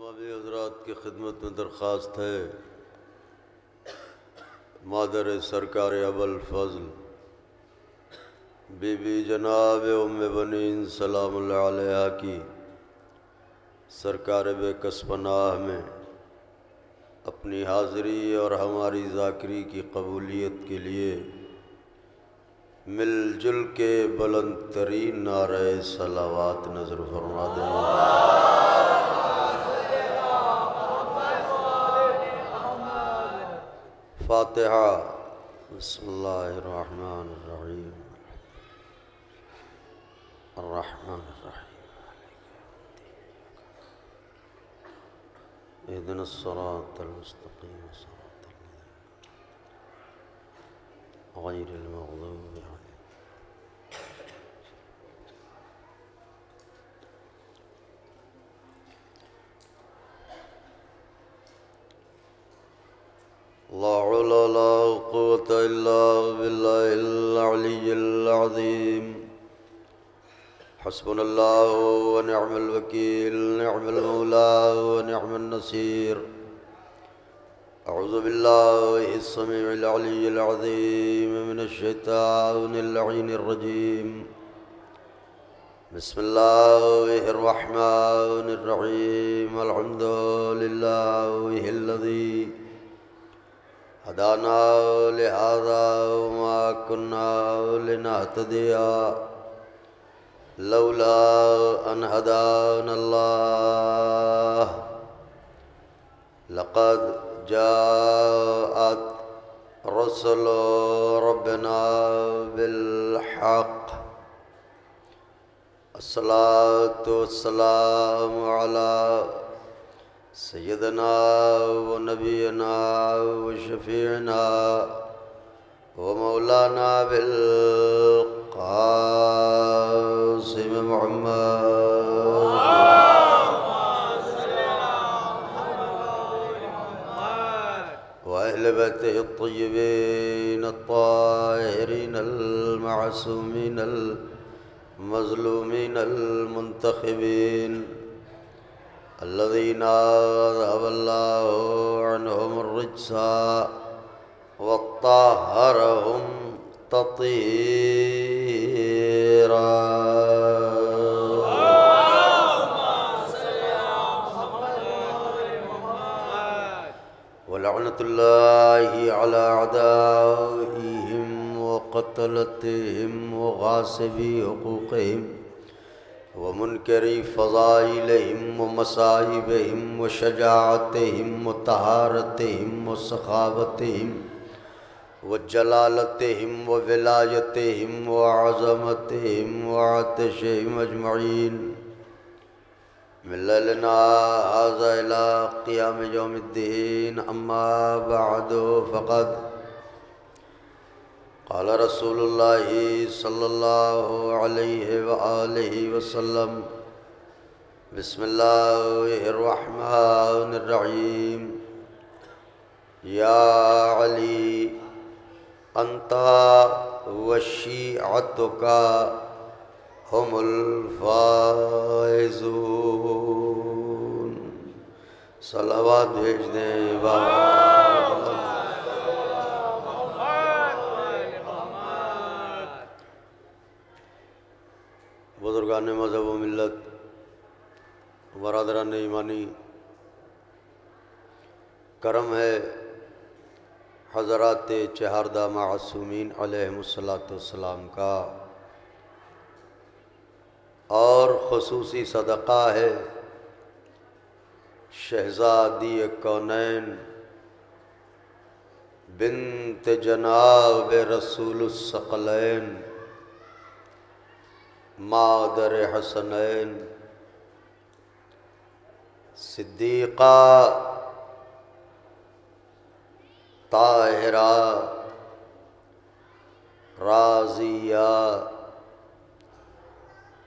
تمام حضرات کی خدمت میں درخواست ہے مادر سرکار ابوالفضل بی بی جناب ام بنین سلام اللہ علیہا کی سرکار بے کس پناہ میں اپنی حاضری اور ہماری ذاکری کی قبولیت کے لیے مل جل کے بلند ترین نعرہ صلوات نظر فرما دیں۔ فاتحہ۔ بسم اللہ الرحمن الرحیم الرحمن الرحیم اهدنا الصراط المستقیم صراط الذین غیر المغضوب علیہم۔ لا حول ولا قوة إلا بالله العلي العظيم۔ حسبنا الله ونعم الوكيل، نعم المولى ونعم النصير۔ أعوذ بالله السميع العلي العظيم من الشيطان اللعين الرجيم۔ بسم الله الرحمن الرحيم۔ الحمد لله الذي هدانا لهذا وما كنا لنهتدي لولا أن هدانا الله۔ لقد جاءت رسل ربنا بالحق۔ الصلاة والسلام على سیدنا و نبینا و شفیعنا و مولانا بالقاسم محمد و اہل بیتہ الطیبین الطاہرین المعصومین المظلومین المنتخبین الذين أذهب الله عنهم الرجس وطهرهم تطهيرا۔ ولعنة الله على أعدائهم وقتلتهم وغاصبي حقوقهم ومنكري فضائلهم ومصائبهم وشجاعتهم وطهارتهم وسخاوتهم وجلالتهم وولايتهم وعظمتهم وعطشهم أجمعين من ليلنا هذا إلى قيام يوم الدين۔ أما بعد فقد قال رسول اللہ صلی اللہ علیہ وآلہ وسلم۔ بسم اللہ الرحمن الرحیم۔ یا علی انت وشیعتک هم الفائزون۔ صلوات بھیج دیں بابا۔ بزرگان مذہب و ملت، برادران ایمانی، کرم ہے حضرات چہاردہ معصومین علیہم السلام کا، اور خصوصی صدقہ ہے شہزادی کونین بنت جناب رسول الثقلین مادر حسنین صدیقہ طاہرہ راضیہ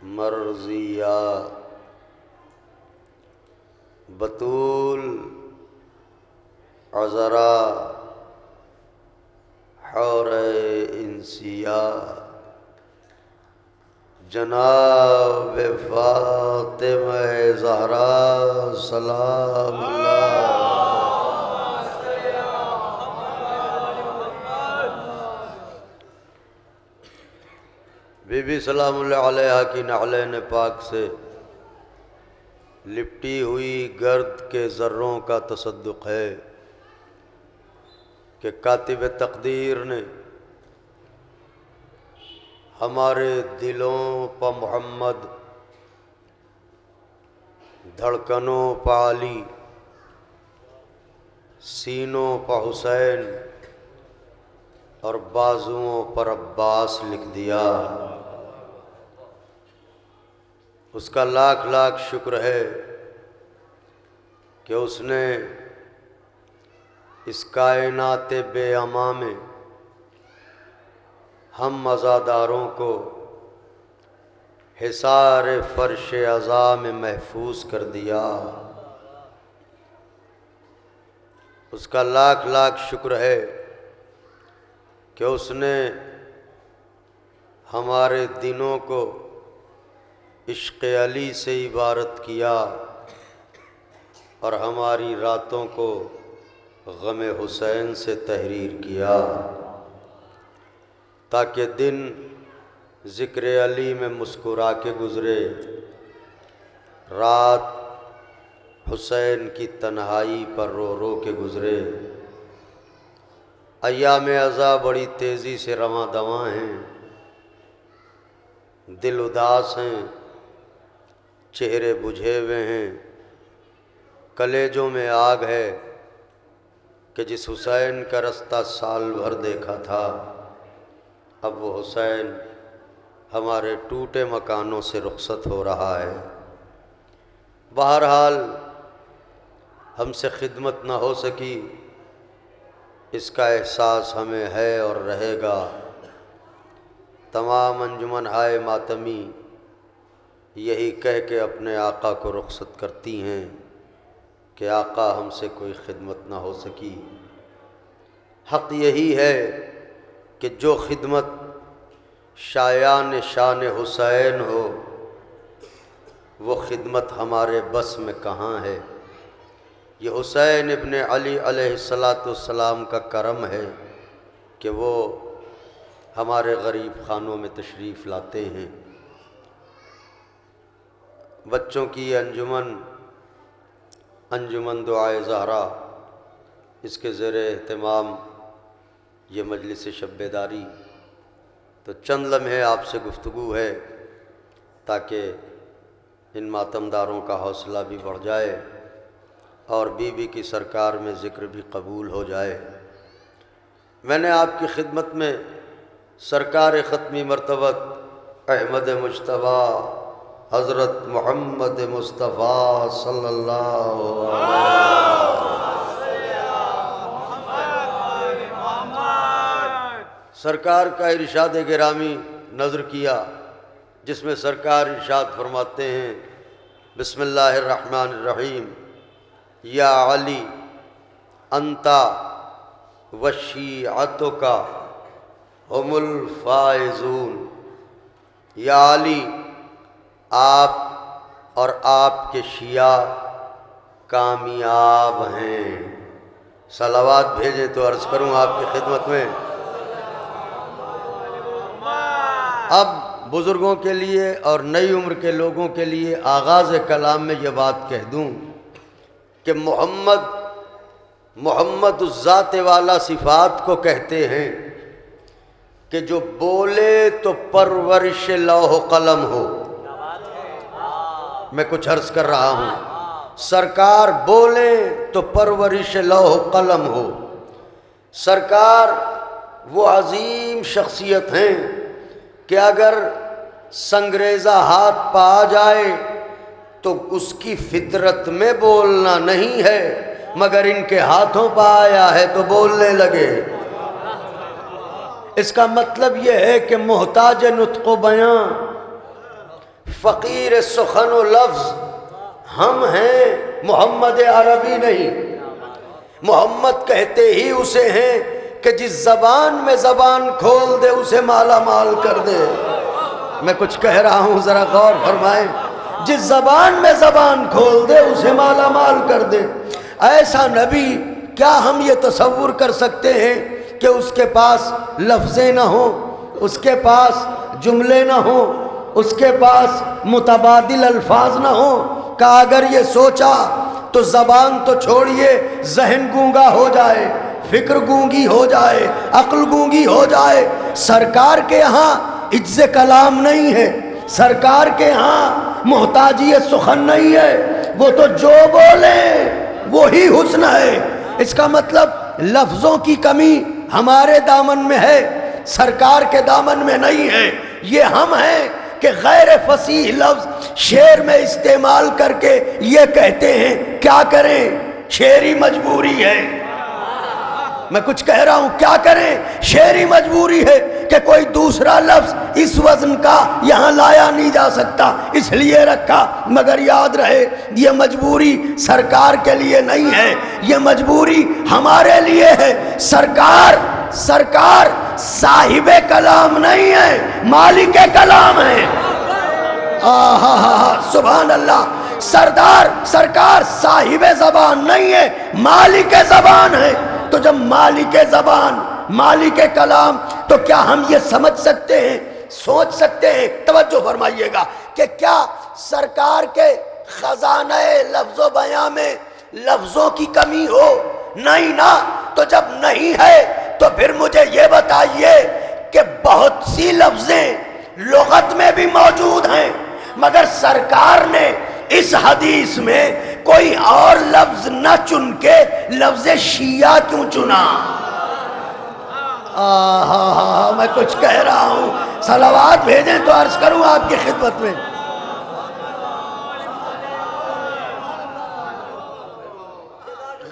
مرضیہ بطول عذرا حور انسیہ جناب فاطمہ زہرا سلام اللہ بی بی سلام اللہ علیہا کی نعلین پاک سے لپٹی ہوئی گرد کے ذروں کا تصدق ہے کہ کاتب تقدیر نے ہمارے دلوں پہ محمد، دھڑکنوں پہ علی، سینوں پہ حسین اور بازوؤں پر عباس لکھ دیا۔ اس کا لاکھ لاکھ شکر ہے کہ اس نے اس کائنات بے امان میں ہم عزاداروں کو حصار فرش عزا میں محفوظ کر دیا۔ اس کا لاکھ لاکھ شکر ہے کہ اس نے ہمارے دنوں کو عشق علی سے عبارت کیا اور ہماری راتوں کو غم حسین سے تحریر کیا، تاکہ دن ذکر علی میں مسکرا کے گزرے، رات حسین کی تنہائی پر رو رو کے گزرے۔ ایام عزا بڑی تیزی سے رواں دواں ہیں، دل اداس ہیں، چہرے بجھے ہوئے ہیں، کلیجوں میں آگ ہے کہ جس حسین کا رستہ سال بھر دیکھا تھا، اب وہ حسین ہمارے ٹوٹے مکانوں سے رخصت ہو رہا ہے۔ بہرحال ہم سے خدمت نہ ہو سکی، اس کا احساس ہمیں ہے اور رہے گا۔ تمام انجمن ہائے ماتمی یہی کہہ کے اپنے آقا کو رخصت کرتی ہیں کہ آقا ہم سے کوئی خدمت نہ ہو سکی۔ حق یہی ہے کہ جو خدمت شایان شان حسین ہو وہ خدمت ہمارے بس میں کہاں ہے۔ یہ حسین ابن علی علیہ السلام کا کرم ہے کہ وہ ہمارے غریب خانوں میں تشریف لاتے ہیں۔ بچوں کی یہ انجمن دعائے زہرا، اس کے زیر اہتمام یہ مجلس شب بیداری، تو چند لمحے آپ سے گفتگو ہے تاکہ ان ماتمداروں کا حوصلہ بھی بڑھ جائے اور بی بی کی سرکار میں ذکر بھی قبول ہو جائے۔ میں نے آپ کی خدمت میں سرکار ختمی مرتبت احمد مجتبیٰ حضرت محمد مصطفیٰ صلی اللہ سرکار کا ارشاد گرامی نظر کیا، جس میں سرکار ارشاد فرماتے ہیں، بسم اللہ الرحمن الرحیم، یا علی انتا وشیعتک ہم الفائزون۔ یا علی، آپ اور آپ کے شیعہ کامیاب ہیں۔ صلوات بھیجیں تو عرض کروں آپ کی خدمت میں۔ اب بزرگوں کے لیے اور نئی عمر کے لوگوں کے لیے آغاز کلام میں یہ بات کہہ دوں کہ محمد اس ذات والا صفات کو کہتے ہیں کہ جو بولے تو پرورش لوح و قلم ہو۔ میں کچھ عرض کر رہا ہوں، سرکار بولے تو پرورش لوح و قلم ہو۔ سرکار وہ عظیم شخصیت ہیں کہ اگر سنگریزہ ہاتھ پہ آ جائے تو اس کی فطرت میں بولنا نہیں ہے، مگر ان کے ہاتھوں پہ آیا ہے تو بولنے لگے۔ اس کا مطلب یہ ہے کہ محتاج نطق و بیاں، فقیر سخن و لفظ ہم ہیں، محمد عربی نہیں۔ محمد کہتے ہی اسے ہیں کہ جس زبان میں زبان کھول دے اسے مالا مال کر دے۔ میں کچھ کہہ رہا ہوں ذرا غور فرمائیں. جس زبان میں زبان کھول دے اسے مالا مال کر دے. ایسا نبی کیا ہم یہ تصور کر سکتے ہیں کہ اس کے پاس لفظیں نہ ہوں، اس کے پاس جملے نہ ہوں، اس کے پاس متبادل الفاظ نہ ہوں؟ کہ اگر یہ سوچا تو زبان تو چھوڑیے، ذہن گونگا ہو جائے، فکر گونگی ہو جائے، عقل گونگی ہو جائے. سرکار کے یہاں عجز کلام نہیں ہے، سرکار کے ہاں محتاجی سخن نہیں ہے. وہ تو جو بولیں وہی حسن ہے. اس کا مطلب لفظوں کی کمی ہمارے دامن میں ہے، سرکار کے دامن میں نہیں ہے. یہ ہم ہیں کہ غیر فصیح لفظ شعر میں استعمال کر کے یہ کہتے ہیں. کیا کریں؟ شعری مجبوری ہے. میں کچھ کہہ رہا ہوں، کیا کریں؟ شعری مجبوری ہے کہ کوئی دوسرا لفظ اس وزن کا یہاں لایا نہیں جا سکتا، اس لیے رکھا. مگر یاد رہے یہ مجبوری سرکار کے لیے نہیں ہے، یہ مجبوری ہمارے لیے ہے. سرکار صاحب کلام نہیں ہے، مالک کلام ہے. سبحان اللہ. سرکار صاحب زبان نہیں ہے، مالک زبان ہے. تو جب مالک زبان، مالک کلام، تو کیا ہم یہ سمجھ سکتے ہیں، سوچ سکتے ہیں؟ توجہ فرمائیے گا کہ کیا سرکار کے خزانہ لفظ و بیان میں لفظوں کی کمی ہو؟ نہیں نا. تو جب نہیں ہے تو پھر مجھے یہ بتائیے کہ بہت سی لفظیں لغت میں بھی موجود ہیں، مگر سرکار نے اس حدیث میں کوئی اور لفظ نہ چن کے لفظ شیعہ کیوں چنا؟ میں کچھ کہہ رہا ہوں، صلوات بھیجیں تو عرض کروں آپ کی خدمت میں.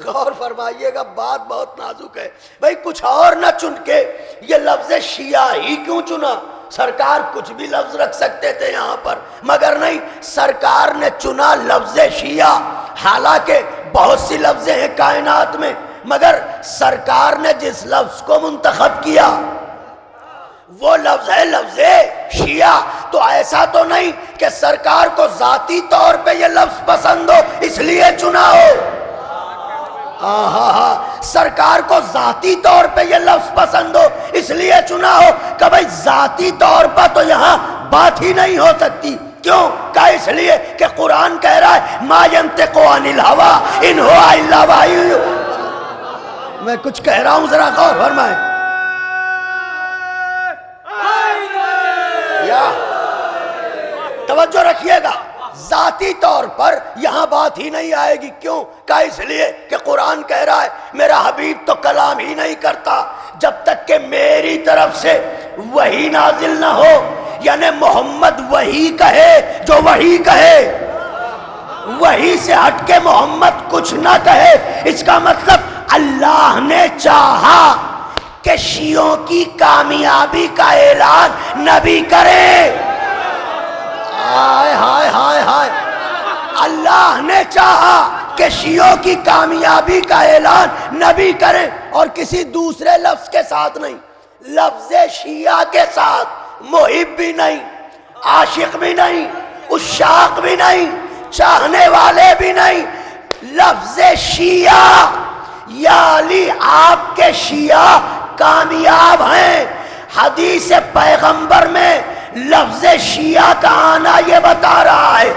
غور فرمائیے گا، بات بہت نازک ہے. بھئی کچھ اور نہ چن کے یہ لفظ شیعہ ہی کیوں چنا؟ سرکار کچھ بھی لفظ رکھ سکتے تھے یہاں پر، مگر نہیں، سرکار نے چنا لفظ شیعہ. حالانکہ بہت سی لفظیں ہیں کائنات میں، مگر سرکار نے جس لفظ کو منتخب کیا وہ لفظ ہے لفظ شیعہ. تو ایسا تو نہیں کہ سرکار کو ذاتی طور پہ یہ لفظ پسند ہو اس لیے چنا ہو. سرکار کو ذاتی طور پہ یہ لفظ پسند ہو اس لیے چنا ہو کہ بھئی ذاتی طور پر تو یہاں بات ہی نہیں ہو سکتی. کیوں؟ کہ اس لیے کہ قرآن کہہ رہا ہے ما ینطق عن الہوی ان ہوا الا وحی. میں کچھ کہہ رہا ہوں، ذرا غور فرمائیں. یا توجہ رکھیے گا، ذاتی طور پر یہاں بات ہی نہیں آئے گی. کیوں؟ کہ اس لیے کہ قرآن کہہ رہا ہے میرا حبیب تو کلام ہی نہیں کرتا جب تک کہ میری طرف سے وحی نازل نہ ہو. یعنی محمد وحی کہے جو وحی کہے، وحی سے ہٹ کے محمد کچھ نہ کہے. اس کا مطلب اللہ نے چاہا کہ شیعوں کی کامیابی کا اعلان نبی کرے. ہائے ہائے ہائے ہائے. اللہ نے چاہا کہ شیعوں کی کامیابی کا اعلان نبی کرے، اور کسی دوسرے لفظ کے ساتھ نہیں. لفظ شیعہ کے ساتھ محب بھی نہیں، عاشق بھی نہیں، عشاق بھی نہیں، چاہنے والے بھی نہیں. لفظ شیعہ یا علی آپ کے شیعہ کامیاب ہیں. حدیث پیغمبر میں لفظ شیعہ کا آنا یہ بتا رہا ہے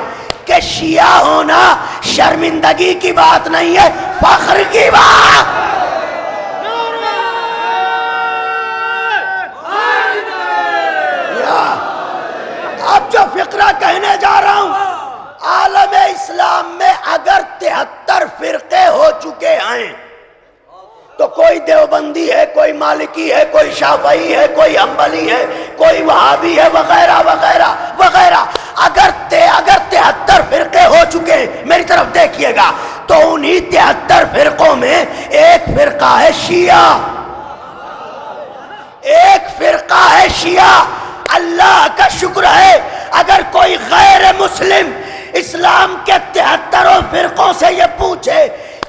کہ شیعہ ہونا شرمندگی کی بات نہیں ہے، فخر کی بات. اب جو فقرہ کہنے جا رہا ہوں، عالم اسلام میں اگر 73 فرقے ہو چکے ہیں تو کوئی دیوبندی ہے، کوئی مالکی ہے، کوئی شافعی ہے، کوئی حنبلی ہے، کوئی وہابی ہے، وغیرہ وغیرہ وغیرہ. اگر 73 فرقے ہو چکے ہیں، میری طرف دیکھیے گا، تو انہی 73 فرقوں میں ایک فرقہ ہے شیعہ. ایک فرقہ ہے شیعہ. اللہ کا شکر ہے اگر کوئی غیر مسلم اسلام کے 73 فرقوں سے یہ پوچھے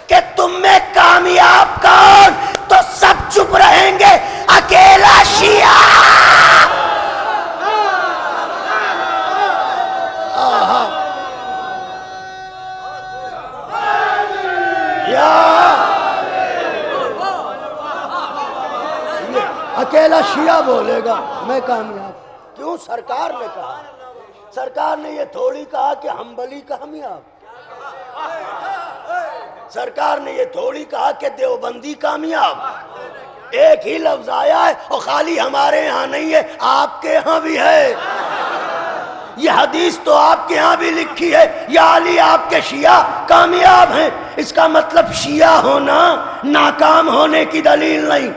کہ تم میں کامیاب کون، تو سب چپ رہیں گے، اکیلا شیعہ. اکیلا شیعہ بولے گا میں کامیاب کیوں؟ سرکار نے کہا، سرکار نے یہ تھوڑی کہا کہ حنبلی کامیاب، سرکار نے یہ تھوڑی کہا کہ دیوبندی کامیاب، ایک ہی لفظ آیا ہے اور خالی ہمارے یہاں نہیں ہے، آپ کے یہاں بھی ہے، یہ حدیث تو آپ کے ہاں بھی لکھی ہے، یا علی آپ کے شیعہ کامیاب ہیں، اس کا مطلب شیعہ ہونا ناکام ہونے کی دلیل نہیں،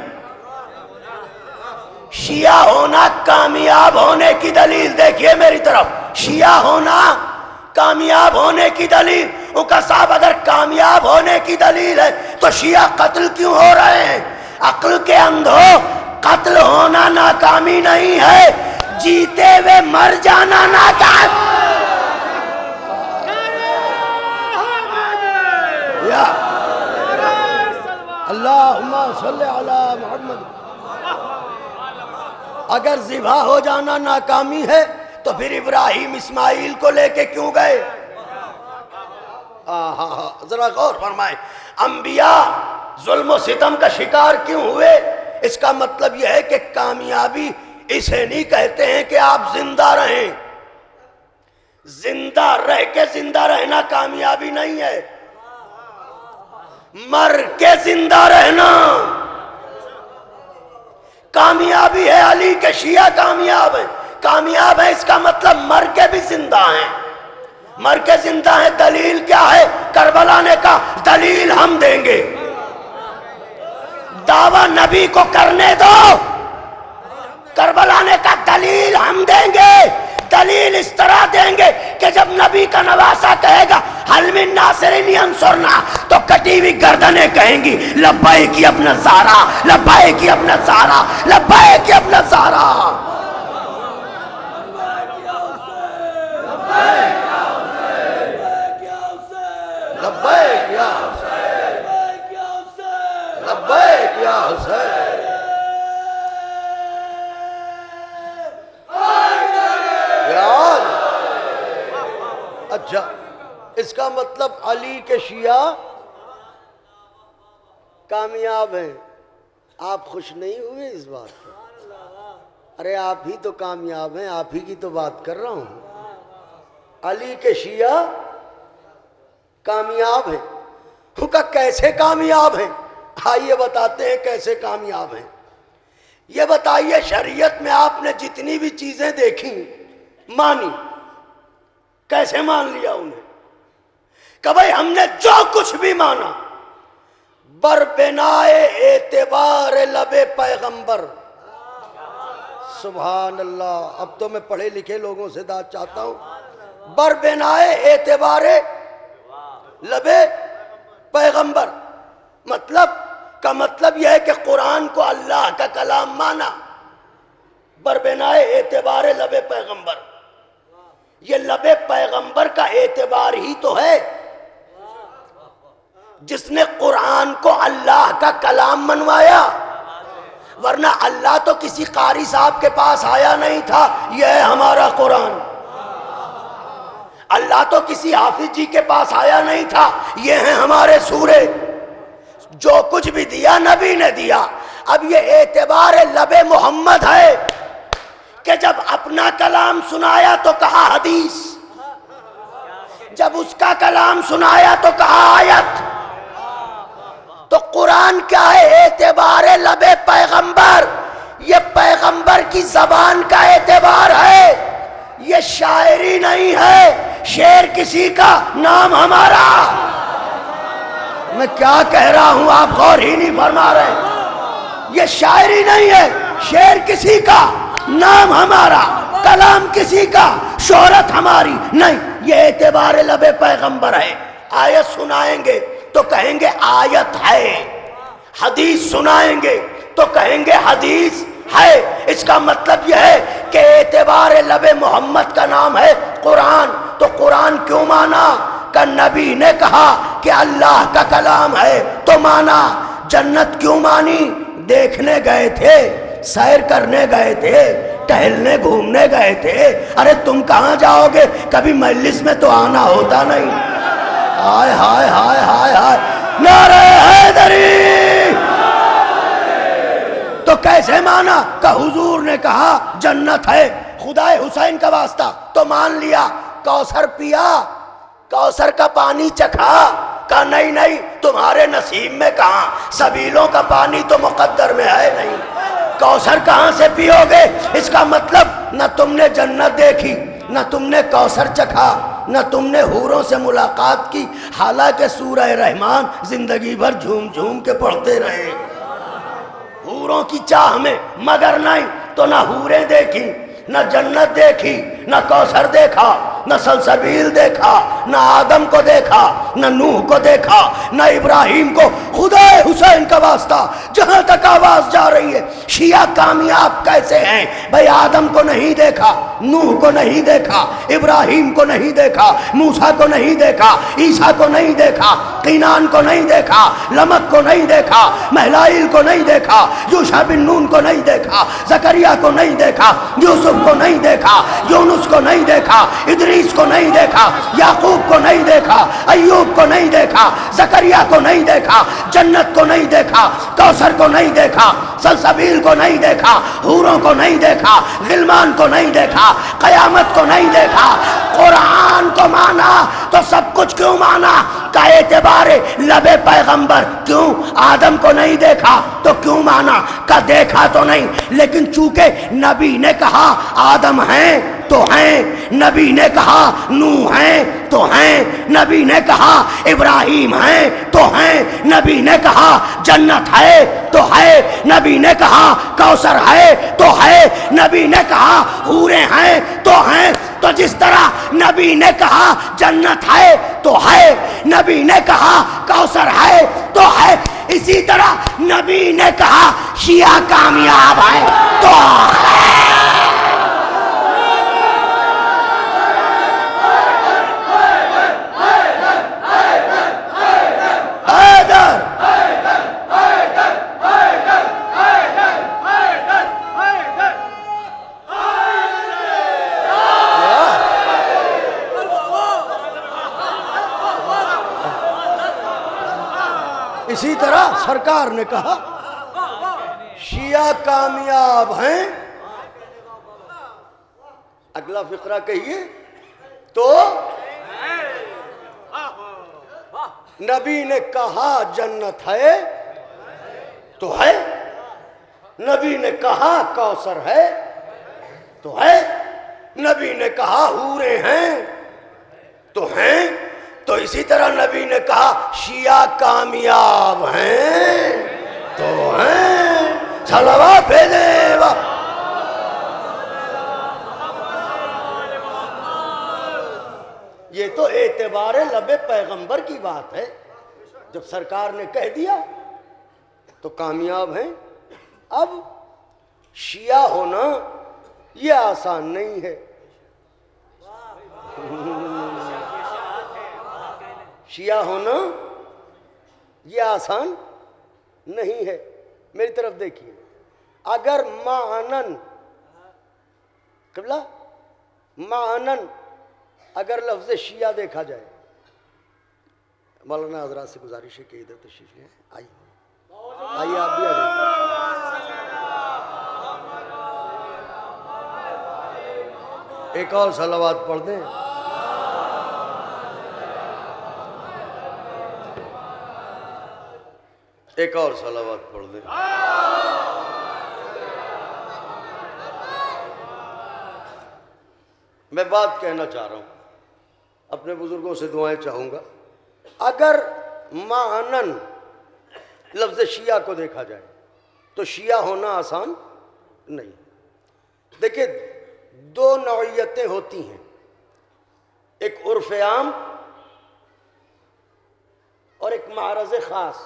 شیعہ ہونا کامیاب ہونے کی دلیل۔ دیکھیے میری طرف، شیعہ ہونا کامیاب ہونے کی دلیل، اوکا صاحب اگر کامیاب ہونے کی دلیل ہے تو شیعہ قتل کیوں ہو رہے ہیں؟ عقل کے اندھو، قتل ہونا ناکامی نہیں ہے، جیتے ہوئے مر جانا ناکام۔ یا اللہم صلی علی محمد۔ اگر ذبح ہو جانا ناکامی ہے تو پھر ابراہیم اسماعیل کو لے کے کیوں گئے؟ ذرا غور فرمائیں، انبیاء ظلم و ستم کا شکار کیوں ہوئے؟ اس کا مطلب یہ ہے کہ کامیابی اسے نہیں کہتے ہیں کہ آپ زندہ رہیں، زندہ رہ کے زندہ رہنا کامیابی نہیں ہے، مر کے زندہ رہنا کامیابی ہے۔ علی کے شیعہ کامیاب ہیں، کامیاب ہے اس کا مطلب مر کے بھی زندہ ہیں، مر کے زندہ ہیں۔ دلیل کیا ہے؟ کربلا نے کہا دلیل ہم دیں گے، دعویٰ نبی کو کرنے دو، کربلا نے کہا دلیل ہم دیں گے، دلیل اس طرح دیں گے کہ جب نبی کا نواسہ کہے گا حل من ناصر ینصرنا تو کٹی ہوئی گردنیں کہیں گی لبیک یا ابن زہرا، لبیک یا ابن زہرا، لبیک یا ابن زہرا۔ لبیک یا حسین، لبیک یا حسین۔ اچھا، اس کا مطلب علی کے شیعہ کامیاب ہیں، آپ خوش نہیں ہوئے اس بات پر؟ ارے آپ ہی تو کامیاب ہیں، آپ ہی کی تو بات کر رہا ہوں۔ علی کے شیعہ کامیاب ہیں، ان کا کیسے کامیاب ہیں؟ آئیے بتاتے ہیں کیسے کامیاب ہیں۔ یہ بتائیے شریعت میں آپ نے جتنی بھی چیزیں دیکھی مانی، کیسے مان لیا انہیں؟ کہ بھئی ہم نے جو کچھ بھی مانا بربنائے اعتبار لب پیغمبر۔ سبحان اللہ، اب تو میں پڑھے لکھے لوگوں سے داد چاہتا ہوں۔ بربنائے اعتبار لب پیغمبر مطلب یہ ہے کہ قرآن کو اللہ کا کلام مانا، بربنائے اعتبار لب پیغمبر۔ یہ لب پیغمبر کا اعتبار ہی تو ہے جس نے قرآن کو اللہ کا کلام منوایا، ورنہ اللہ تو کسی قاری صاحب کے پاس آیا نہیں تھا، یہ ہے ہمارا قرآن۔ اللہ تو کسی حافظ جی کے پاس آیا نہیں تھا، یہ ہیں ہمارے سورے۔ جو کچھ بھی دیا نبی نے دیا۔ اب یہ اعتبار لب محمد ہے کہ جب اپنا کلام سنایا تو کہا حدیث، جب اس کا کلام سنایا تو کہا آیت۔ تو قرآن کیا ہے؟ اعتبار لب پیغمبر، یہ پیغمبر کی زبان کا اعتبار ہے، یہ شاعری نہیں ہے، شعر کسی کا نام ہمارا۔ میں کیا کہہ رہا ہوں آپ غور ہی نہیں فرما رہے۔ یہ شاعری نہیں ہے، شعر کسی کا، نام ہمارا، کلام کسی کا، شہرت ہماری نہیں، یہ اعتبار لب پیغمبر ہے۔ آیت سنائیں گے تو کہیں گے آیت ہے، حدیث سنائیں گے تو کہیں گے حدیث ہے۔ اس کا مطلب یہ ہے کہ اعتبار لب محمد کا نام ہے قرآن۔ تو قرآن کیوں مانا؟ کہ نبی نے کہا کہ اللہ کا کلام ہے تو مانا۔ جنت کیوں مانی؟ دیکھنے گئے تھے، سیر کرنے گئے تھے، ٹہلنے گھومنے گئے تھے۔ ارے تم کہاں جاؤ گے؟ کبھی مجلس میں تو آنا ہوتا نہیں۔ ہائے ہائے ہائے ہائے ہائے، نعرہ کیسے مانا کہ حضور نے کہا جنت ہے، خدائے حسین کا واسطہ تو مان لیا، کوثر پیا، کوثر کا پانی چکھا، کہا نہیں نہیں تمہارے نصیب میں کہاں، سبیلوں کا پانی تو مقدر میں ہے نہیں، کوثر کہاں سے پیو گے؟ اس کا مطلب نہ تم نے جنت دیکھی، نہ تم نے کوثر چکھا، نہ تم نے حوروں سے ملاقات کی، حالانکہ سورہ رحمان زندگی بھر جھوم جھوم کے پڑھتے رہے حوروں کی چاہ میں، مگر نہیں تو نہ حوریں دیکھی، نہ جنت دیکھی، نہ کوثر دیکھا، نہ سلسبیل دیکھا، نہ آدم کو دیکھا، نہ نوح کو دیکھا، نہ ابراہیم کو۔ خدا حسین کا واسطہ جہاں تک آواز جا رہی ہے، شیعہ کامیاب کیسے ہیں بھئی؟ آدم کو نہیں دیکھا، نوح کو نہیں دیکھا، ابراہیم کو نہیں دیکھا، موسیٰ کو نہیں دیکھا، عیسیٰ کو نہیں دیکھا، قینان کو نہیں دیکھا، لمک کو نہیں دیکھا، مہلائیل کو نہیں دیکھا، یوشع بن نون کو نہیں دیکھا، زکریا کو نہیں دیکھا، یوسف کو نہیں دیکھا، یونس کو نہیں دیکھا، ادریس کو نہیں دیکھا، یعقوب کو نہیں دیکھا، ایوب کو نہیں دیکھا، زکریا کو نہیں دیکھا، جنت کو نہیں دیکھا، کوثر کو نہیں دیکھا، سلسبیل کو نہیں دیکھا، حوروں کو نہیں دیکھا، غلمان کو نہیں دیکھا، قیامت کو نہیں دیکھا، قرآن کو مانا تو سب کچھ کیوں مانا؟ کا اعتبار لب پیغمبر کیوں؟ آدم کو نہیں دیکھا تو کیوں مانا؟ کا دیکھا تو نہیں، لیکن چونکہ نبی نے کہا آدم ہیں تو ہیں، نبی نے کہا نوح ہیں تو ہیں، نبی نے کہا ابراہیم ہیں تو ہیں، نبی نے کہا جنت ہے تو ہے، نبی نے کہا کوثر ہے تو ہے، نبی نے کہا حوریں ہیں تو ہیں۔ تو جس طرح نبی نے کہا جنت ہے تو ہے، نبی نے کہا کوثر ہے تو ہے، اسی طرح نبی نے کہا شیعہ کامیاب ہے تو ہے۔ اسی طرح سرکار نے کہا شیعہ کامیاب ہیں۔ اگلا فقرہ کہیے تو نبی نے کہا جنت ہے تو ہے، نبی نے کہا کوثر ہے تو ہے، نبی نے کہا حوریں ہیں تو ہیں، تو اسی طرح نبی نے کہا شیعہ کامیاب ہیں تو ہیں۔ صلوات بھیجیں۔ یہ تو اعتبار لب پیغمبر کی بات ہے، جب سرکار نے کہہ دیا تو کامیاب ہیں۔ اب شیعہ ہونا یہ آسان نہیں ہے، شیعہ ہونا یہ آسان نہیں ہے۔ میری طرف دیکھیے، اگر معنن قبلہ معنن اگر لفظ شیعہ دیکھا جائے، مولانا حضرات سے گزارش ہے کہ ادھر تشریف لیں، آئیے آپ بھی آئیے۔ ایک اور صلوات پڑھ دیں۔ ایک اور صلوات پڑھ دیں۔ میں بات کہنا چاہ رہا ہوں، اپنے بزرگوں سے دعائیں چاہوں گا۔ اگر معنن لفظ شیعہ کو دیکھا جائے تو شیعہ ہونا آسان نہیں۔ دیکھیں، دو نوعیتیں ہوتی ہیں، ایک عرف عام اور ایک معرض خاص۔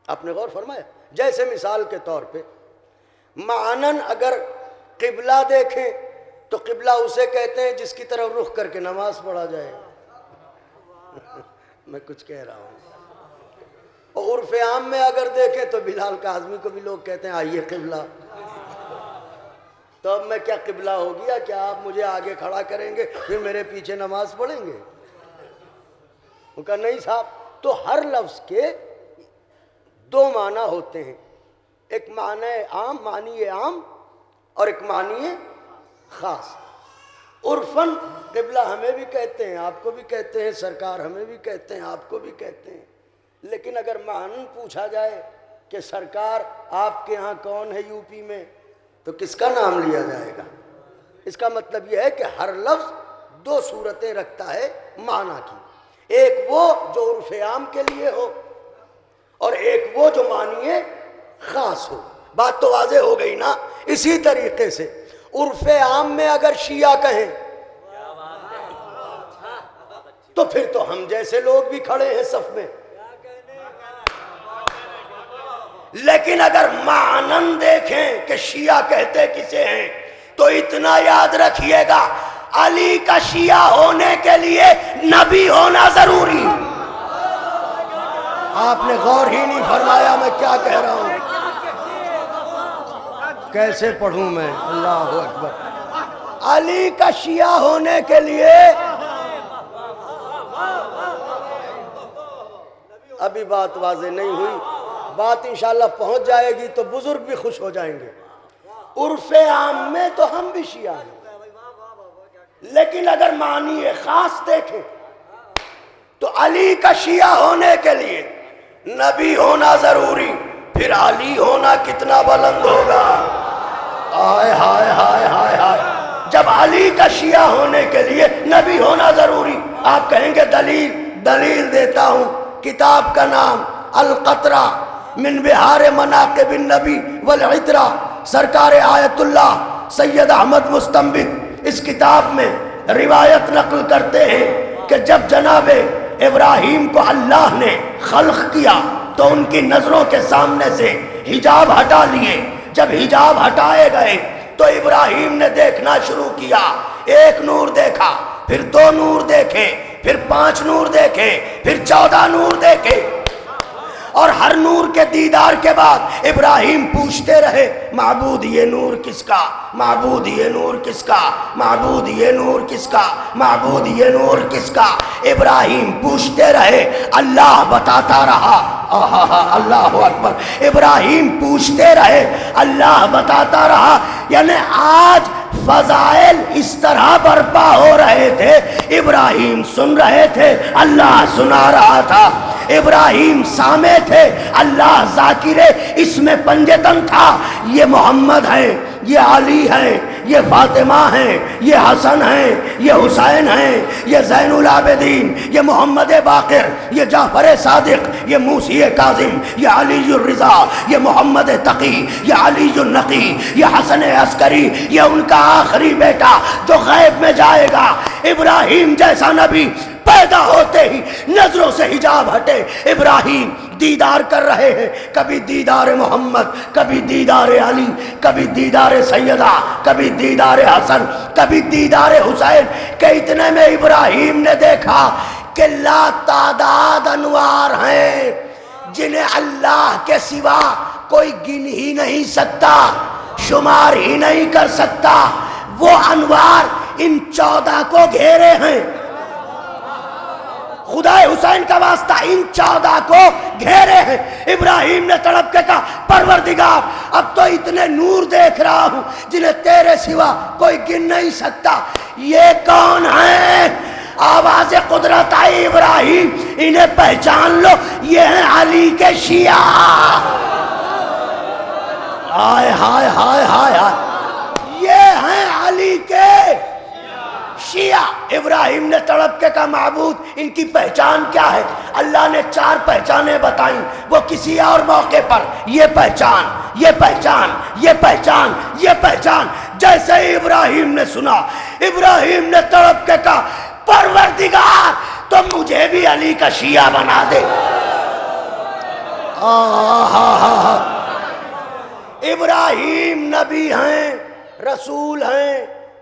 آپ نے غور فرمایا؟ جیسے مثال کے طور پہ معنن اگر قبلہ دیکھیں تو قبلہ اسے کہتے ہیں جس کی طرف رخ کر کے نماز پڑھا جائے۔ میں کچھ کہہ رہا ہوں۔ اور عرف عام میں اگر دیکھیں تو بلال کاظمی کو بھی لوگ کہتے ہیں آئیے قبلہ۔ تو اب میں کیا قبلہ ہو گیا؟ کیا آپ مجھے آگے کھڑا کریں گے پھر میرے پیچھے نماز پڑھیں گے؟ وہ کہا نہیں صاحب۔ تو ہر لفظ کے دو معنی ہوتے ہیں، ایک معنی عام، معنی عام، اور ایک معنی خاص۔ عرفاً قبلہ ہمیں بھی کہتے ہیں، آپ کو بھی کہتے ہیں، سرکار ہمیں بھی کہتے ہیں، آپ کو بھی کہتے ہیں، لیکن اگر معنی پوچھا جائے کہ سرکار آپ کے ہاں کون ہے یو پی میں، تو کس کا نام لیا جائے گا؟ اس کا مطلب یہ ہے کہ ہر لفظ دو صورتیں رکھتا ہے معنی کی، ایک وہ جو عرف عام کے لیے ہو اور ایک وہ جو معنی خاص ہو۔ بات تو واضح ہو گئی نا؟ اسی طریقے سے عرف عام میں اگر شیعہ کہیں تو پھر تو ہم جیسے لوگ بھی کھڑے ہیں صف میں، لیکن اگر معنن دیکھیں کہ شیعہ کہتے کسے ہیں تو اتنا یاد رکھیے گا، علی کا شیعہ ہونے کے لیے نبی ہونا ضروری۔ آپ نے غور ہی نہیں فرمایا میں کیا کہہ رہا ہوں، کیسے پڑھوں میں؟ اللہ اکبر۔ علی کا شیعہ ہونے کے لیے ابھی بات واضح نہیں ہوئی، بات انشاءاللہ پہنچ جائے گی تو بزرگ بھی خوش ہو جائیں گے۔ عرف عام میں تو ہم بھی شیعہ ہیں، لیکن اگر معنی خاص دیکھیں تو علی کا شیعہ ہونے کے لیے نبی ہونا ضروری، پھر علی ہونا کتنا بلند ہوگا۔ ہائے ہائے ہائے ہائے ہائے، جب علی کا شیعہ ہونے کے لیے نبی ہونا ضروری، آپ کہیں گے دلیل دیتا ہوں، کتاب کا نام القطرہ من بہار مناقب النبی والعطرہ، سرکار آیت اللہ سید احمد مستنبط اس کتاب میں روایت نقل کرتے ہیں کہ جب جناب ابراہیم کو اللہ نے خلق کیا تو ان کی نظروں کے سامنے سے حجاب ہٹا لیے، جب حجاب ہٹائے گئے تو ابراہیم نے دیکھنا شروع کیا، ایک نور دیکھا، پھر 2 نور دیکھے، پھر 5 نور دیکھے، پھر 14 نور دیکھے، اور ہر نور کے دیدار کے بعد ابراہیم پوچھتے رہے معبود یہ نور کس کا، معبود یہ نور کس کا، معبود یہ نور کس کا، معبود یہ نور کس کا، ابراہیم پوچھتے رہے، اللہ بتاتا رہا۔ اللہ اکبر، ابراہیم پوچھتے رہے، اللہ بتاتا رہا۔ یعنی آج فضائل اس طرح برپا ہو رہے تھے، ابراہیم سن رہے تھے، اللہ سنا رہا تھا، ابراہیم سامع تھے، اللہ ذاکر اس میں پنجتن تھا۔ یہ محمد ہے، یہ علی ہے، یہ فاطمہ ہیں، یہ حسن ہیں، یہ حسین ہیں، یہ زین العابدین، یہ محمد باقر، یہ جعفر صادق، یہ موسی کاظم، یہ علی الرضا، یہ محمد تقی، یہ علی النقی، یہ حسن عسکری، یہ ان کا آخری بیٹا جو غیب میں جائے گا۔ ابراہیم جیسا نبی پیدا ہوتے ہی نظروں سے حجاب ہٹے، ابراہیم دیدار کر رہے ہیں، کبھی دیدار محمد، کبھی دیدار علی، کبھی دیدار سیدہ، کبھی دیدار حسن، کبھی دیدار حسین، کہ اتنے میں ابراہیم نے دیکھا کہ لا تعداد انوار ہیں جنہیں اللہ کے سوا کوئی گن ہی نہیں سکتا، شمار ہی نہیں کر سکتا، وہ انوار ان 14 کو گھیرے ہیں۔ خدا حسین کا واسطہ ان 14 کو گھیرے ہیں۔ ابراہیم نے تڑپ کے کہا پروردگار اب تو اتنے نور دیکھ رہا ہوں جنہیں تیرے سوا کوئی گن نہیں سکتا، یہ کون ہیں؟ آواز قدرت آئی، ابراہیم انہیں پہچان لو، یہ ہیں علی کے شیعہ۔ ہائے ہائے ہائے ہائے ہائے، یہ ہیں علی کے شیعہ۔ ابراہیم نے تڑپ کے کہا معبود ان کی پہچان کیا ہے؟ اللہ نے 4 پہچانیں بتائیں، وہ کسی اور موقع پر یہ پہچان، یہ پہچان، یہ پہچان، یہ پہچان۔ جیسے ہی ابراہیم نے سنا، ابراہیم نے تڑپ کے کہا پروردگار تو مجھے بھی علی کا شیعہ بنا دے۔ ابراہیم نبی ہیں، رسول ہیں،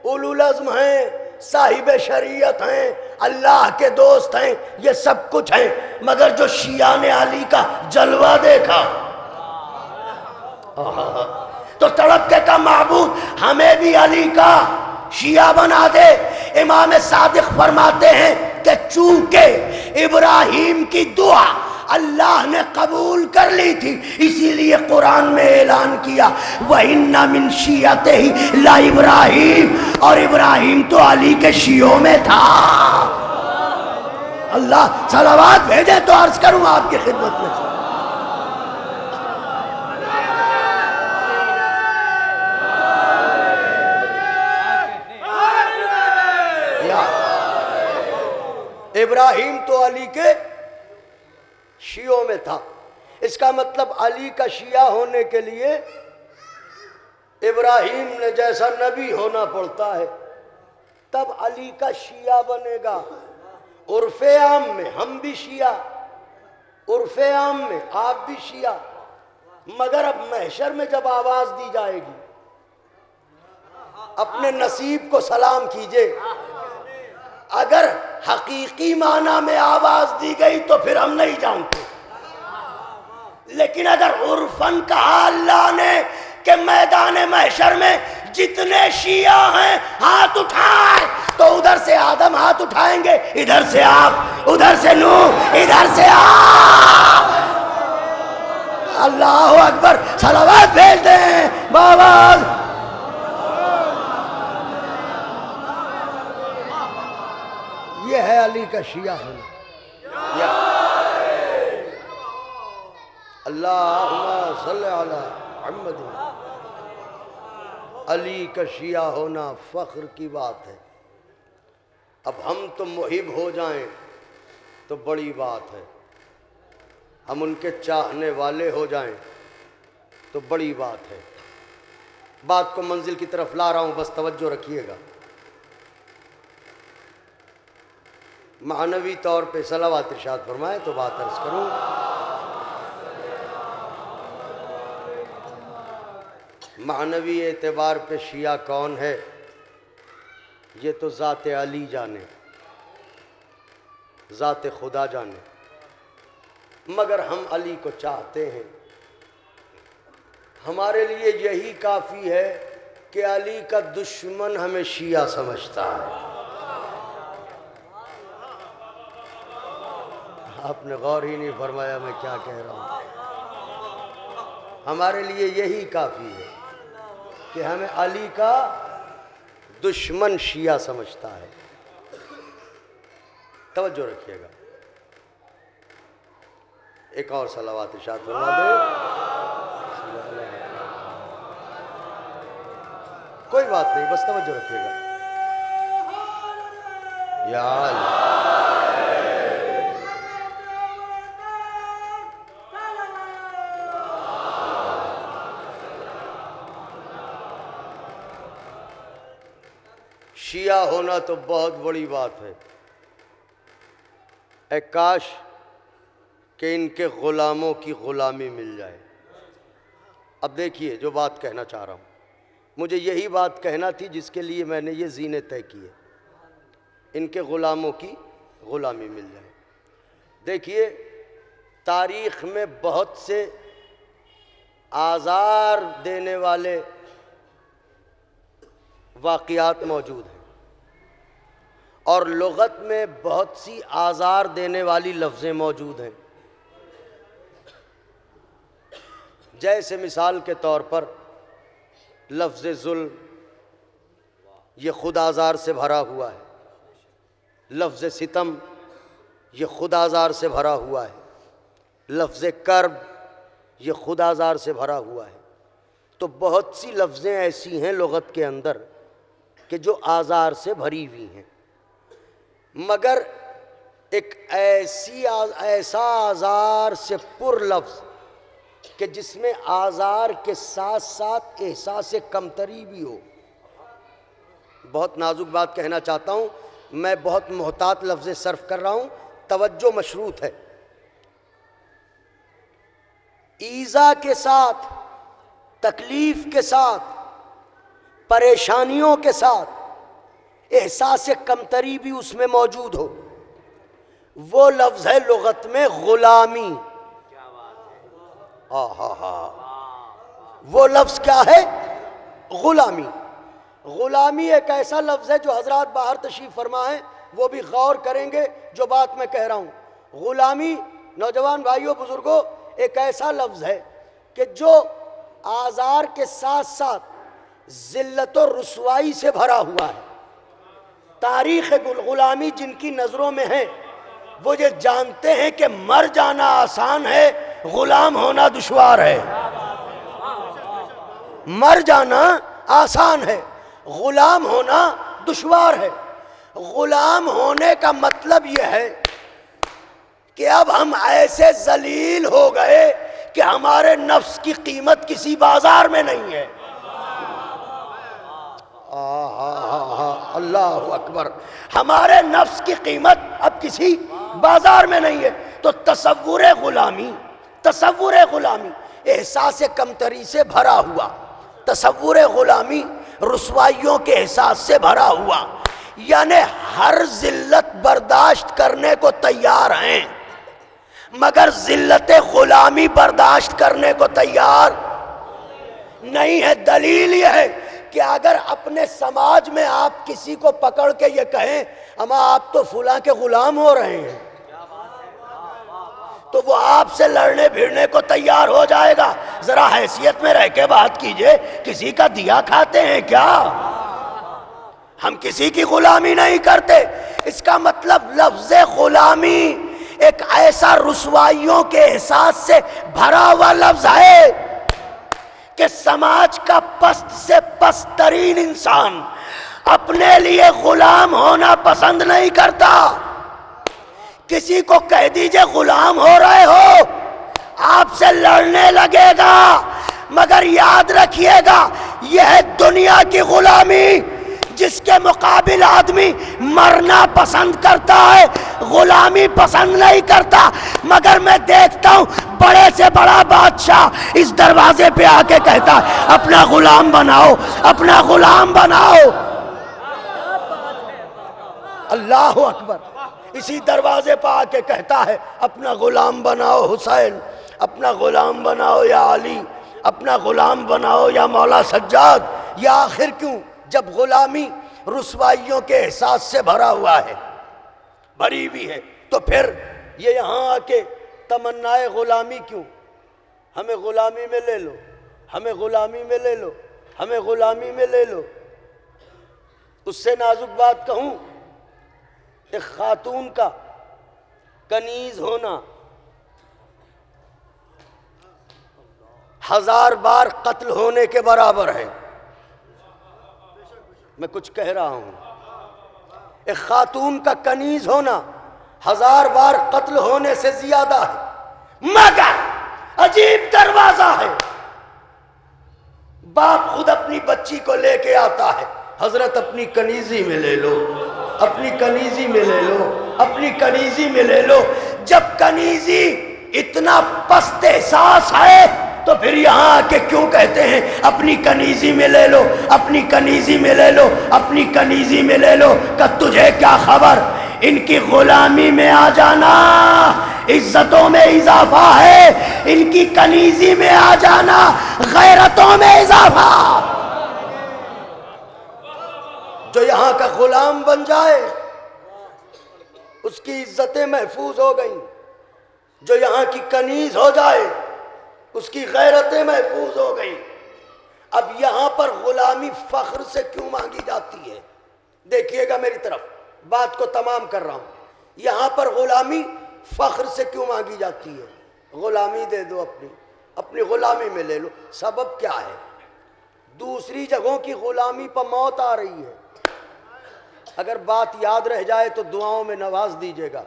اولو العزم ہیں، صاحب شریعت ہیں، اللہ کے دوست ہیں، یہ سب کچھ ہیں، مگر جو شیعہ نے علی کا جلوہ دیکھا تو تڑپ کے کہا معبود ہمیں بھی علی کا شیعہ بنا دے۔ امام صادق فرماتے ہیں کہ چونکہ ابراہیم کی دعا اللہ نے قبول کر لی تھی، اسی لیے قرآن میں اعلان کیا وَإِنَّ مِن شِيَّتِهِ لَإِبْرَاہِيمَ، اور ابراہیم تو علی کے شیعوں میں تھا۔ اللہ صلوات بھیجے تو عرض کروں آپ کی خدمت میں، ابراہیم تو علی کے شیعوں میں تھا۔ اس کا مطلب علی کا شیعہ ہونے کے لیے ابراہیم نے جیسا نبی ہونا پڑتا ہے، تب علی کا شیعہ بنے گا۔ عرف عام میں ہم بھی شیعہ، عرف عام میں آپ بھی شیعہ، مگر اب محشر میں جب آواز دی جائے گی، اپنے نصیب کو سلام کیجئے، اگر حقیقی معنی میں آواز دی گئی تو پھر ہم نہیں جانتے، لیکن اگر عرفاً کہا اللہ نے کہ میدان محشر میں جتنے شیعہ ہیں ہاتھ اٹھائیں، تو ادھر سے آدم ہاتھ اٹھائیں گے، ادھر سے آپ، ادھر سے نوح، ادھر سے آپ۔ اللہ اکبر، صلوات بھیج دیں بابا۔ یہ ہے علی کا شیعہ ہونا۔ اللہم صلی علی محمد۔ علی کا شیعہ ہونا فخر کی بات ہے۔ اب ہم تو محب ہو جائیں تو بڑی بات ہے، ہم ان کے چاہنے والے ہو جائیں تو بڑی بات ہے۔ بات کو منزل کی طرف لا رہا ہوں، بس توجہ رکھیے گا۔ معنوی طور پہ صلوات ارشاد فرمائے تو بات عرض کروں۔ معنوی اعتبار پہ شیعہ کون ہے یہ تو ذات علی جانے، ذات خدا جانے، مگر ہم علی کو چاہتے ہیں۔ ہمارے لیے یہی کافی ہے کہ علی کا دشمن ہمیں شیعہ سمجھتا ہے۔ آپ نے غور ہی نہیں فرمایا میں کیا کہہ رہا ہوں۔ ہمارے لیے یہی کافی ہے کہ ہمیں علی کا دشمن شیعہ سمجھتا ہے۔ توجہ رکھیے گا، ایک اور صلوات ارشاد فرما دیں۔ کوئی بات نہیں، بس توجہ رکھیے گا۔ یا اللہ، شیعہ ہونا تو بہت بڑی بات ہے۔ اے کاش کہ ان کے غلاموں کی غلامی مل جائے۔ اب دیکھیے جو بات کہنا چاہ رہا ہوں، مجھے یہی بات کہنا تھی جس کے لیے میں نے یہ زینے طے کی ہے، ان کے غلاموں کی غلامی مل جائے۔ دیکھیے تاریخ میں بہت سے آزار دینے والے واقعات موجود ہیں، اور لغت میں بہت سی آزار دینے والی لفظیں موجود ہیں۔ جیسے مثال کے طور پر لفظ ظلم، یہ خود آزار سے بھرا ہوا ہے۔ لفظ ستم، یہ خود آزار سے بھرا ہوا ہے۔ لفظ کرب، یہ خود آزار سے بھرا ہوا ہے۔ تو بہت سی لفظیں ایسی ہیں لغت کے اندر کہ جو آزار سے بھری ہوئی ہیں، مگر ایک ایسا آزار سے پر لفظ کہ جس میں آزار کے ساتھ ساتھ احساس کمتری بھی ہو۔ بہت نازک بات کہنا چاہتا ہوں، میں بہت محتاط لفظ صرف کر رہا ہوں، توجہ مشروط ہے۔ ایذا کے ساتھ، تکلیف کے ساتھ، پریشانیوں کے ساتھ احساس کمتری بھی اس میں موجود ہو، وہ لفظ ہے لغت میں غلامی۔ وہ لفظ کیا ہے؟ غلامی۔ غلامی ایک ایسا لفظ ہے جو حضرات باہر تشریف فرما ہیں وہ بھی غور کریں گے جو بات میں کہہ رہا ہوں۔ غلامی نوجوان بھائیوں بزرگوں، ایک ایسا لفظ ہے کہ جو آزار کے ساتھ ساتھ ذلت و رسوائی سے بھرا ہوا ہے۔ تاریخ غلامی جن کی نظروں میں ہے وہ یہ جانتے ہیں کہ مر جانا آسان ہے، غلام ہونا دشوار ہے۔ مر جانا آسان ہے، غلام ہونا دشوار ہے۔ غلام ہونے کا مطلب یہ ہے کہ اب ہم ایسے ذلیل ہو گئے کہ ہمارے نفس کی قیمت کسی بازار میں نہیں ہے۔ اللہ اکبر، ہمارے نفس کی قیمت اب کسی بازار میں نہیں ہے۔ تو تصور غلامی احساس کمتری سے بھرا ہوا، تصور غلامی رسوائیوں کے احساس سے بھرا ہوا، یعنی ہر ذلت برداشت کرنے کو تیار ہیں مگر ذلت غلامی برداشت کرنے کو تیار نہیں ہے۔ دلیل یہ ہے کہ اگر اپنے سماج میں آپ کسی کو پکڑ کے یہ کہیں اما آپ تو فلاں کے غلام ہو رہے ہیں، تو وہ آپ سے لڑنے بھیڑنے کو تیار ہو جائے گا۔ ذرا حیثیت میں رہ کے بات کیجئے، کسی کا دیا کھاتے ہیں کیا؟ ہم کسی کی غلامی نہیں کرتے۔ اس کا مطلب لفظ غلامی ایک ایسا رسوائیوں کے احساس سے بھرا ہوا لفظ ہے کہ سماج کا پست سے پست ترین انسان اپنے لیے غلام ہونا پسند نہیں کرتا۔ کسی کو کہہ دیجئے غلام ہو رہے ہو، آپ سے لڑنے لگے گا، مگر یاد رکھیے گا یہ ہے دنیا کی غلامی، جس کے مقابل آدمی مرنا پسند کرتا ہے، غلامی پسند نہیں کرتا۔ مگر میں دیکھتا ہوں بڑے سے بڑا بادشاہ اس دروازے پہ آ کے کہتا ہے اپنا غلام بناؤ، اپنا غلام بناؤ۔ اللہ اکبر، اسی دروازے پہ آ کے کہتا ہے اپنا غلام بناؤ حسین، اپنا غلام بناؤ یا علی، اپنا غلام بناؤ یا مولا سجاد۔ یا آخر کیوں جب غلامی رسوائیوں کے احساس سے بھرا ہوا ہے، بھری بھی ہے، تو پھر یہ یہاں آ کے تمنائے غلامی کیوں؟ ہمیں غلامی میں لے لو، ہمیں غلامی میں لے لو، ہمیں غلامی میں لے لو۔ اس سے نازک بات کہوں، ایک خاتون کا کنیز ہونا 1000 بار قتل ہونے کے برابر ہے۔ میں کچھ کہہ رہا ہوں، ایک خاتون کا کنیز ہونا 1000 بار قتل ہونے سے زیادہ ہے۔ مگر عجیب دروازہ ہے، باپ خود اپنی بچی کو لے کے آتا ہے، حضرت اپنی کنیزی میں لے لو، اپنی کنیزی میں لے لو، اپنی کنیزی میں لے لو۔ جب کنیزی اتنا پست احساس ہے تو پھر یہاں آ کے کیوں کہتے ہیں اپنی کنیزی میں لے لو، اپنی کنیزی میں لے لو، اپنی کنیزی میں لے لو؟ کہ تجھے کیا خبر، ان کی غلامی میں آ جانا عزتوں میں اضافہ ہے، ان کی کنیزی میں آ جانا غیرتوں میں اضافہ۔ جو یہاں کا غلام بن جائے اس کی عزتیں محفوظ ہو گئیں، جو یہاں کی کنیز ہو جائے اس کی غیرتیں محفوظ ہو گئیں۔ اب یہاں پر غلامی فخر سے کیوں مانگی جاتی ہے؟ دیکھیے گا میری طرف، بات کو تمام کر رہا ہوں۔ یہاں پر غلامی فخر سے کیوں مانگی جاتی ہے؟ غلامی دے دو، اپنی غلامی میں لے لو۔ سبب کیا ہے؟ دوسری جگہوں کی غلامی پر موت آ رہی ہے۔ اگر بات یاد رہ جائے تو دعاؤں میں نواز دیجیے گا۔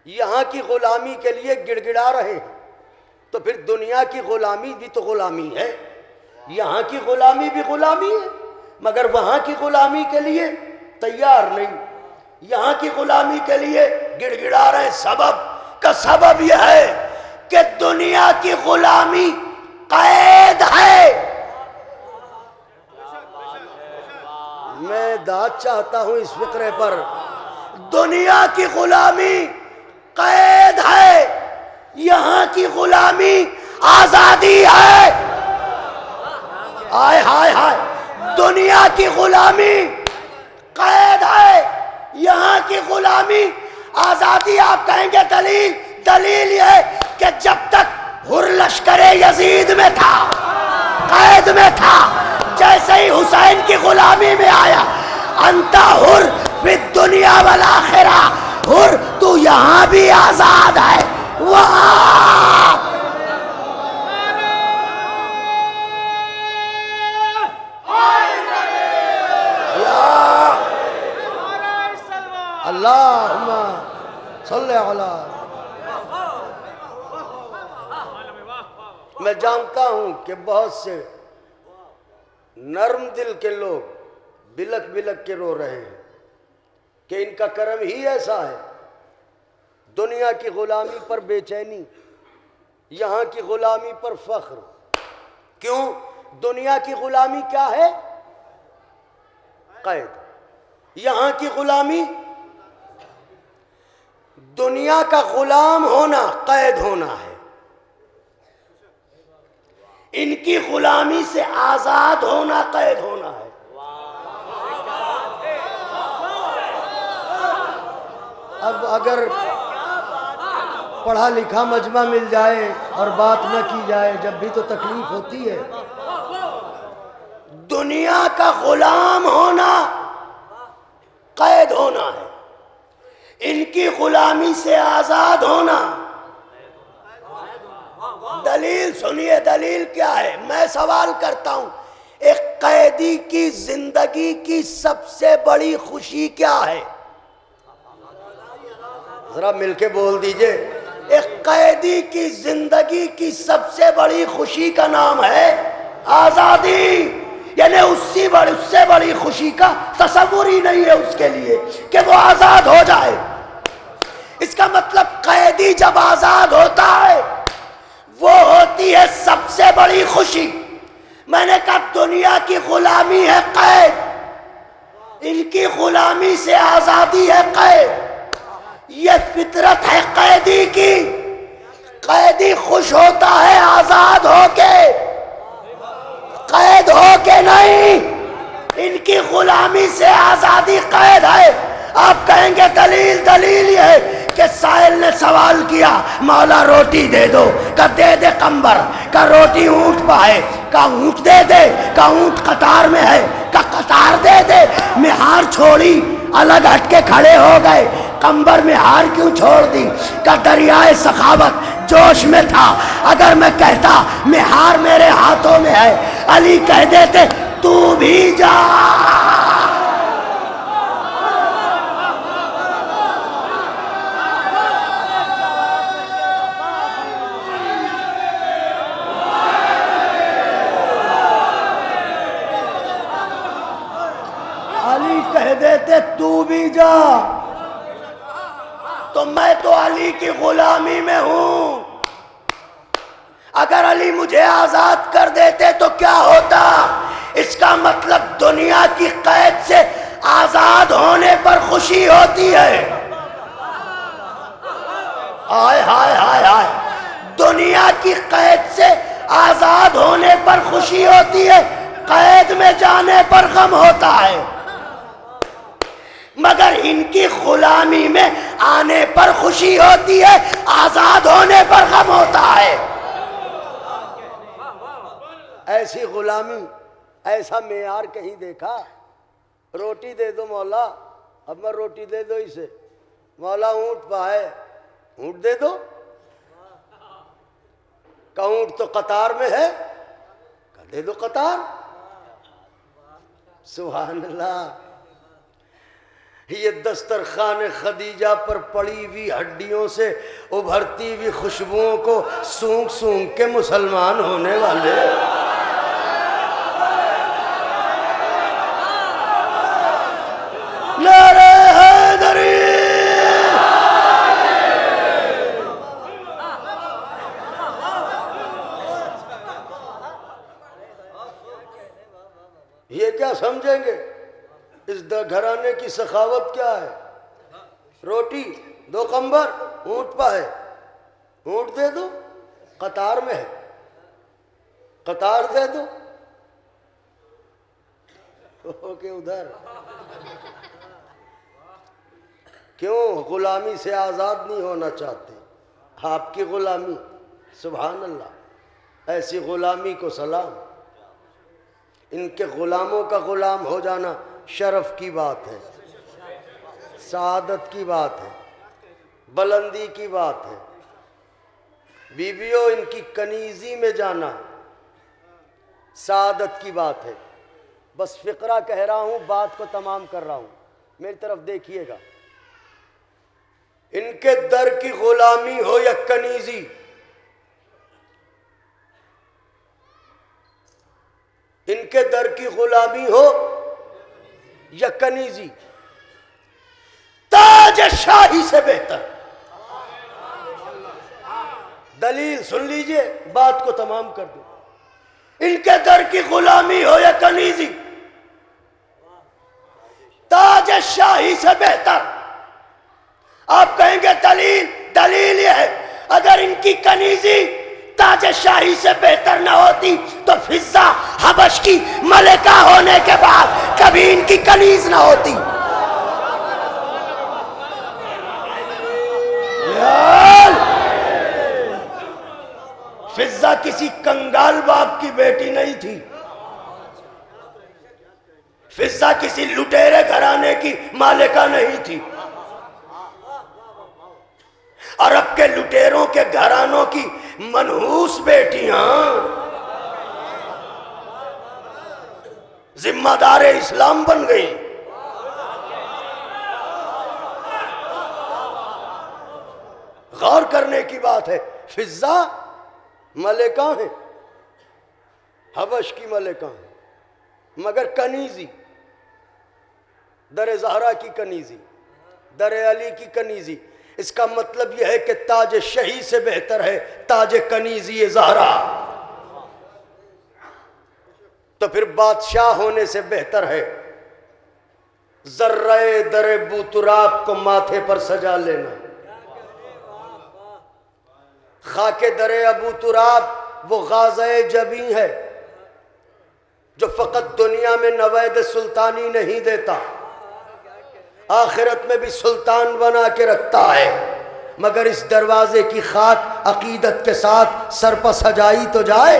یہاں کی غلامی کے لیے گڑ گڑا رہے ہیں، تو پھر دنیا کی غلامی بھی تو غلامی ہے، یہاں کی غلامی بھی غلامی ہے، مگر وہاں کی غلامی کے لیے تیار نہیں، یہاں کی غلامی کے لیے گڑ گڑا رہے ہیں۔ سبب کا سبب یہ ہے کہ دنیا کی غلامی قید ہے۔ میں داد چاہتا ہوں اس فقرے پر، دنیا کی غلامی قید ہے، یہاں کی غلامی آزادی ہے۔ ہائے ہائے ہائے، دنیا کی غلامی قید ہے، یہاں کی غلامی آزادی۔ آپ کہیں گے دلیل؟ دلیل یہ ہے کہ جب تک ہر لشکر یزید میں تھا، قید میں تھا، جیسے ہی حسین کی غلامی میں آیا، انتا حر فی الدنیا والآخرہ، حر تو یہاں بھی آزاد ہے، وہاں اللہم صلی علی۔ میں جانتا ہوں کہ بہت سے نرم دل کے لوگ بلک بلک کے رو رہے ہیں کہ ان کا کرم ہی ایسا ہے، دنیا کی غلامی پر بے چینی، یہاں کی غلامی پر فخر۔ کیوں؟ دنیا کی غلامی کیا ہے؟ قید۔ یہاں کی غلامی، دنیا کا غلام ہونا قید ہونا ہے، ان کی غلامی سے آزاد ہونا قید ہونا ہے۔ اب اگر پڑھا لکھا مجمع مل جائے اور بات نہ کی جائے جب بھی تو تکلیف ہوتی ہے۔ دنیا کا غلام ہونا قید ہونا ہے، ان کی غلامی سے آزاد ہونا۔ دلیل سنیے، دلیل کیا ہے؟ میں سوال کرتا ہوں، ایک قیدی کی زندگی کی سب سے بڑی خوشی کیا ہے؟ ذرا مل کے بول دیجئے۔ ایک قیدی کی زندگی کی سب سے بڑی خوشی کا نام ہے آزادی، یعنی اس سے بڑی خوشی کا تصور ہی نہیں ہے اس کے لیے کہ وہ آزاد ہو جائے۔ اس کا مطلب قیدی جب آزاد ہوتا ہے وہ ہوتی ہے سب سے بڑی خوشی۔ میں نے کہا دنیا کی غلامی ہے قید، ان کی غلامی سے آزادی ہے قید۔ یہ فطرت ہے قیدی کی، قیدی خوش ہوتا ہے آزاد ہو کے، قید ہو کے نہیں۔ ان کی غلامی سے آزادی قید ہے۔ آپ کہیں گے دلیل یہ ہے کہ سائل نے سوال کیا مولا روٹی دے دو، کہ دے دے قمبر، کہ روٹی اونٹ پہ ہے، کہ اونٹ دے دے، کہ اونٹ قطار میں ہے، کہ قطار دے دے۔ مہار چھوڑی، الگ ہٹ کے کھڑے ہو گئے، قمبر مہار کیوں چھوڑ دی؟ کہ دریائے سخاوت جوش میں تھا۔ اگر میں کہتا مہار میرے ہاتھوں میں ہے، علی کہہ دیتے تو بھی جا۔ کہہ دیتے تو بھی جا، تو میں تو علی کی غلامی میں ہوں۔ اگر علی مجھے آزاد کر دیتے تو کیا ہوتا؟ اس کا مطلب دنیا کی قید سے آزاد ہونے پر خوشی ہوتی ہے۔ ہائے ہائے ہائے ہائے، دنیا کی قید سے آزاد ہونے پر خوشی ہوتی ہے، قید میں جانے پر غم ہوتا ہے۔ مگر ان کی غلامی میں آنے پر خوشی ہوتی ہے، آزاد ہونے پر غم ہوتا ہے۔ ایسی غلامی، ایسا معیار کہیں دیکھا؟ روٹی دے دو مولا، اب میں روٹی دے دو اسے، مولا اونٹ پہ ہے، اونٹ دے دو، کہ اونٹ تو قطار میں ہے، کہ دے دو قطار۔ سبحان اللہ۔ یہ دسترخوان خدیجہ پر پڑی ہوئی ہڈیوں سے ابھرتی ہوئی خوشبوؤں کو سونگ سونگ کے مسلمان ہونے والے۔ نعرہ حیدری! یہ کیا سمجھیں گے؟ اس گھرانے کی سخاوت کیا ہے؟ روٹی دو قمبر، اونٹ پہ ہے، اونٹ دے دو، قطار میں ہے، قطار دے دو، کہ ادھر کیوں غلامی سے آزاد نہیں ہونا چاہتے؟ آپ کی غلامی، سبحان اللہ، ایسی غلامی کو سلام۔ ان کے غلاموں کا غلام ہو جانا شرف کی بات ہے، سعادت کی بات ہے، بلندی کی بات ہے۔ بیویوں، ان کی کنیزی میں جانا سعادت کی بات ہے۔ بس فقرہ کہہ رہا ہوں، بات کو تمام کر رہا ہوں، میری طرف دیکھیے گا۔ ان کے در کی غلامی ہو یا کنیزی، ان کے در کی غلامی ہو یا کنیزی، تاج شاہی سے بہتر۔ دلیل سن لیجئے، بات کو تمام کر دوں۔ ان کے در کی غلامی ہو یا کنیزی، تاج شاہی سے بہتر۔ آپ کہیں گے دلیل؟ دلیل یہ ہے، اگر ان کی کنیزی تاج شاہی سے بہتر نہ ہوتی تو فضہ حبش کی ملکہ ہونے کے بعد کبھی ان کی کنیز نہ ہوتی۔ فضہ کسی کنگال باپ کی بیٹی نہیں تھی، فضہ کسی لٹیرے گھرانے کی مالکہ نہیں تھی، عرب کے لٹیروں کے گھرانوں کی منحوس بیٹیاں ذمہ دار اسلام بن گئی۔ غور کرنے کی بات ہے، فضہ ملکہ ہیں، حبش کی ملکہ ہیں، مگر کنیزی، در زہرا کی کنیزی، در علی کی کنیزی۔ اس کا مطلب یہ ہے کہ تاج شہی سے بہتر ہے تاج کنیزی زہرا، تو پھر بادشاہ ہونے سے بہتر ہے ذرہ در بوتراب کو ماتھے پر سجا لینا۔ خاک در ابو تراب وہ غازہ جبیں ہے جو فقط دنیا میں نوید سلطانی نہیں دیتا، آخرت میں بھی سلطان بنا کے رکھتا ہے۔ مگر اس دروازے کی خاک عقیدت کے ساتھ سر پر سجائی تو جائے۔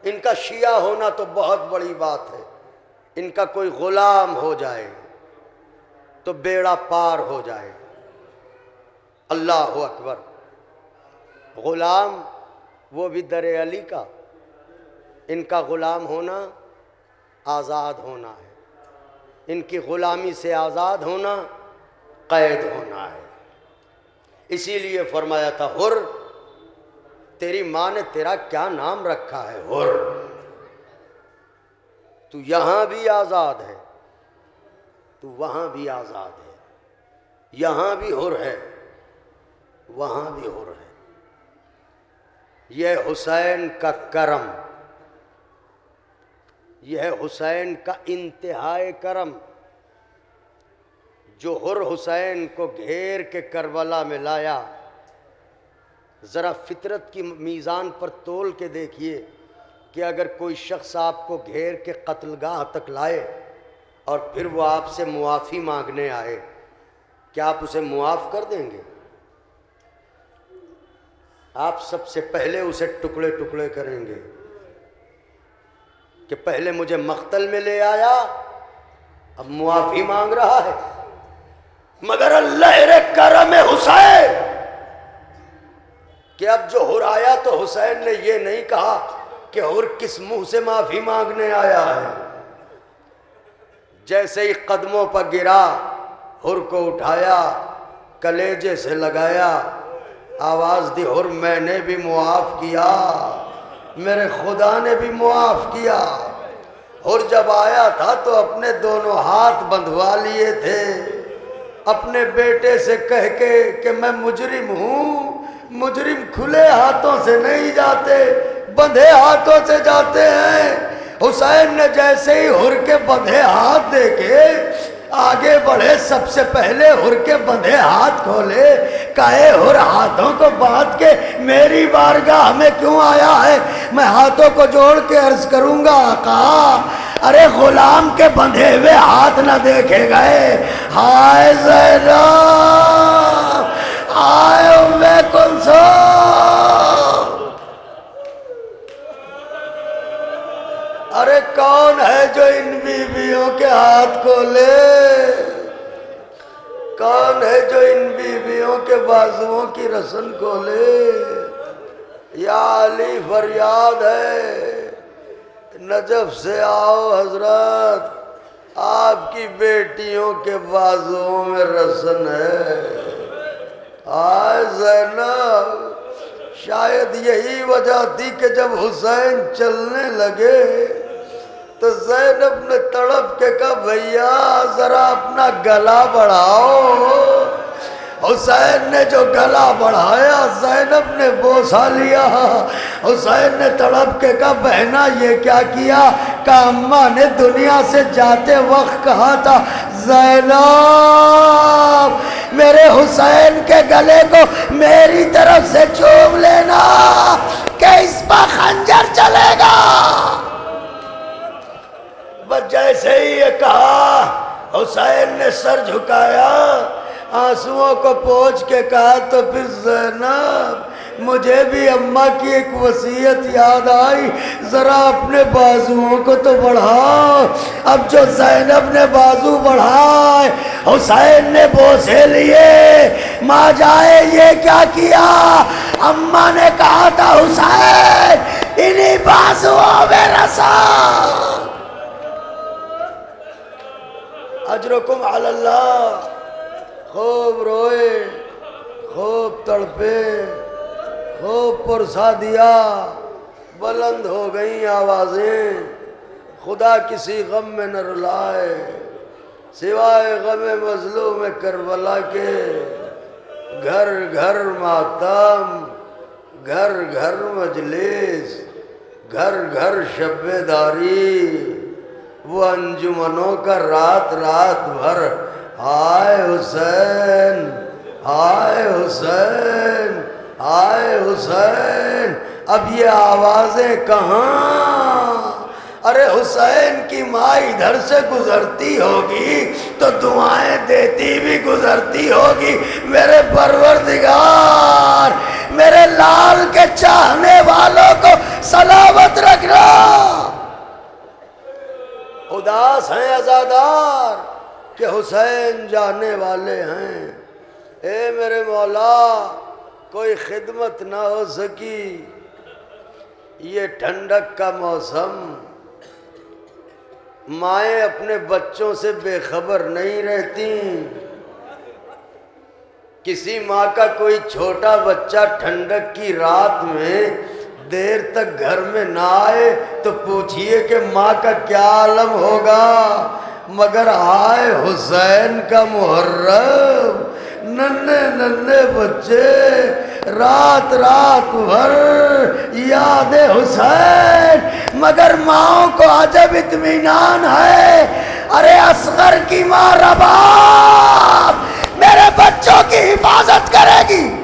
ان کا شیعہ ہونا تو بہت بڑی بات ہے، ان کا کوئی غلام ہو جائے تو بیڑا پار ہو جائے۔ اللہ اکبر۔ غلام وہ بھی در علی کا، ان کا غلام ہونا آزاد ہونا ہے، ان کی غلامی سے آزاد ہونا قید ہونا ہے۔ اسی لیے فرمایا تھا حر، تیری ماں نے تیرا کیا نام رکھا ہے؟ حر۔ تو یہاں بھی آزاد ہے، تو وہاں بھی آزاد ہے، یہاں بھی حر ہے، وہاں بھی حر ہے۔ یہ حسین کا کرم، یہ ہے حسین کا انتہائی کرم، جو حر حسین کو گھیر کے کربلا میں لایا۔ ذرا فطرت کی میزان پر تول کے دیکھیے کہ اگر کوئی شخص آپ کو گھیر کے قتل گاہ تک لائے اور پھر وہ آپ سے معافی مانگنے آئے، کیا آپ اسے معاف کر دیں گے؟ آپ سب سے پہلے اسے ٹکڑے ٹکڑے کریں گے کہ پہلے مجھے مقتل میں لے آیا، اب معافی مانگ رہا ہے۔ مگر اللہ کرم حسین کہ اب جو حر آیا تو حسین نے یہ نہیں کہا کہ حر کس منہ سے معافی مانگنے آیا ہے۔ جیسے ہی قدموں پر گرا، حر کو اٹھایا، کلیجے سے لگایا، آواز دی، حر میں نے بھی معاف کیا، میرے خدا نے بھی معاف کیا۔ اور جب آیا تھا تو اپنے دونوں ہاتھ بندھوا لیے تھے، اپنے بیٹے سے کہہ کے کہ میں مجرم ہوں۔ مجرم کھلے ہاتھوں سے نہیں جاتے، بندھے ہاتھوں سے جاتے ہیں۔ حسین نے جیسے ہی حر کے بندھے ہاتھ دیکھے، آگے بڑھے، سب سے پہلے حر کے بندھے ہاتھ کھولے، کہے حر ہاتھوں کو باندھ کے میری بارگاہ میں کیوں آیا ہے؟ میں ہاتھوں کو جوڑ کے عرض کروں گا آقا، ارے غلام کے بندھے ہوئے ہاتھ نہ دیکھے گئے۔ ہائے زینب، آئے ام کلثوم، ارے کون ہے جو ان بیویوں کے ہاتھ کو لے؟ کون ہے جو ان بیویوں کے بازوؤں کی رسن کو لے؟ یا علی فریاد ہے، نجف سے آؤ حضرت، آپ کی بیٹیوں کے بازوؤں میں رسن ہے۔ آئے زینب، شاید یہی وجہ تھی کہ جب حسین چلنے لگے تو زینب نے تڑپ کے کہا بھیا ذرا اپنا گلا بڑھاؤ۔ حسین نے جو گلا بڑھایا زینب نے بوسہ لیا۔ حسین نے تڑپ کے کہا بہنا یہ کیا کیا؟ کہا اماں نے دنیا سے جاتے وقت کہا تھا زینب میرے حسین کے گلے کو میری طرف سے چوم لینا کہ اس پر خنجر چلے گا۔ بس جیسے ہی یہ کہا حسین نے سر جھکایا، آنسوؤں کو پوچھ کے کہا تو پھر زینب مجھے بھی اماں کی ایک وصیت یاد آئی، ذرا اپنے بازوؤں کو تو بڑھاؤ۔ اب جو زینب نے بازو بڑھائے حسین نے بوسے لیے۔ ماں جائے یہ کیا کیا؟ اماں نے کہا تھا حسین انہی بازوؤں میں رسا۔ اجرکم علی اللہ۔ خوب روئے، خوب تڑپے، خوب پرسا دیا، بلند ہو گئیں آوازیں۔ خدا کسی غم میں نہ رلائے سوائے غم مظلوم کربلا کے، گھر گھر ماتم، گھر گھر مجلس، گھر گھر شب داری، وہ انجمنوں کا رات رات بھر ہائے حسین، ہائے حسین، ہائے حسین۔ اب یہ آوازیں کہاں؟ ارے حسین کی ماں ادھر سے گزرتی ہوگی تو دعائیں دیتی بھی گزرتی ہوگی، میرے پروردگار میرے لال کے چاہنے والوں کو سلامت رکھنا۔ اداس ہیں عزادار کہ حسین جانے والے ہیں، اے میرے مولا کوئی خدمت نہ ہو سکی۔ یہ ٹھنڈک کا موسم، مائیں اپنے بچوں سے بے خبر نہیں رہتی۔ کسی ماں کا کوئی چھوٹا بچہ ٹھنڈک کی رات میں دیر تک گھر میں نہ آئے تو پوچھئے کہ ماں کا کیا عالم ہوگا، مگر آئے حسین کا محرم، ننھے ننھے بچے رات رات بھر یاد حسین، مگر ماؤں کو عجب اطمینان ہے۔ ارے اصغر کی ماں رباب میرے بچوں کی حفاظت کرے گی۔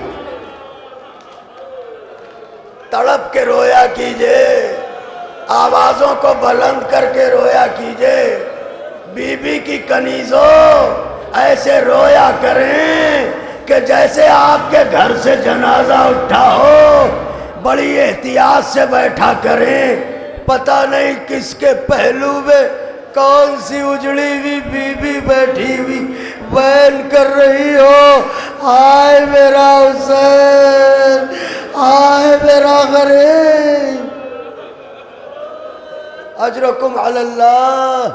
تڑپ کے رویا کیجئے، آوازوں کو بلند کر کے رویا کیجئے۔ بی بی کی کنیزوں ایسے رویا کریں کہ جیسے آپ کے گھر سے جنازہ اٹھا ہو، بڑی احتیاط سے بیٹھا کریں، پتہ نہیں کس کے پہلو میں کون سی اجڑی ہوئی بی بی بیٹھی ہوئی بین کر رہی ہو، آئے میرا حسین، آئے میرا غریب۔ اجرکم علی اللہ،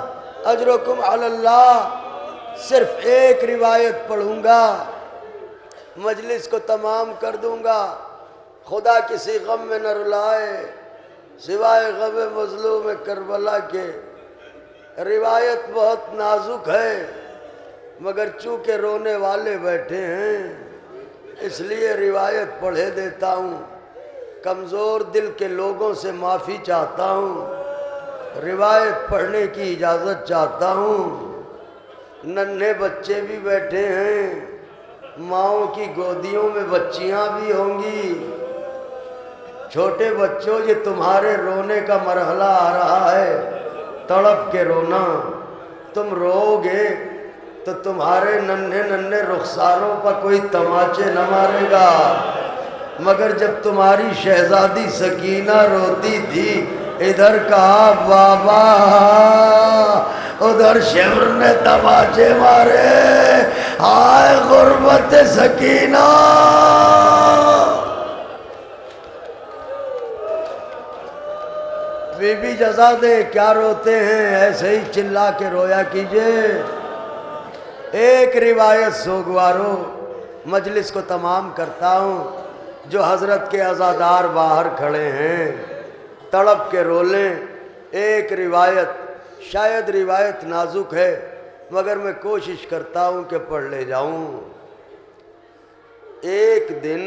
اجرکم علی اللہ۔ صرف ایک روایت پڑھوں گا، مجلس کو تمام کر دوں گا۔ خدا کسی غم میں نہ رلائے سوائے غم مظلوم کربلا کے۔ روایت بہت نازک ہے مگر چونکہ رونے والے بیٹھے ہیں اس لیے روایت پڑھے دیتا ہوں۔ کمزور دل کے لوگوں سے معافی چاہتا ہوں، روایت پڑھنے کی اجازت چاہتا ہوں۔ ننھے بچے بھی بیٹھے ہیں، ماؤں کی گودیوں میں بچیاں بھی ہوں گی۔ چھوٹے بچوں یہ تمہارے رونے کا مرحلہ آ رہا ہے، تڑپ کے رونا۔ تم رو گے تو تمہارے ننھے ننھے رخساروں پر کوئی تماچے نہ مارے گا، مگر جب تمہاری شہزادی سکینہ روتی تھی ادھر کہا بابا، ادھر شمر نے تماچے مارے، ہائے غربت سکینہ۔ بی بی جزا دے، کیا روتے ہیں، ایسے ہی چلا کے رویا کیجئے۔ ایک روایت سوگوارو مجلس کو تمام کرتا ہوں، جو حضرت کے عزادار باہر کھڑے ہیں تڑپ کے رو لیں۔ ایک روایت، شاید روایت نازک ہے مگر میں کوشش کرتا ہوں کہ پڑھ لے جاؤں۔ ایک دن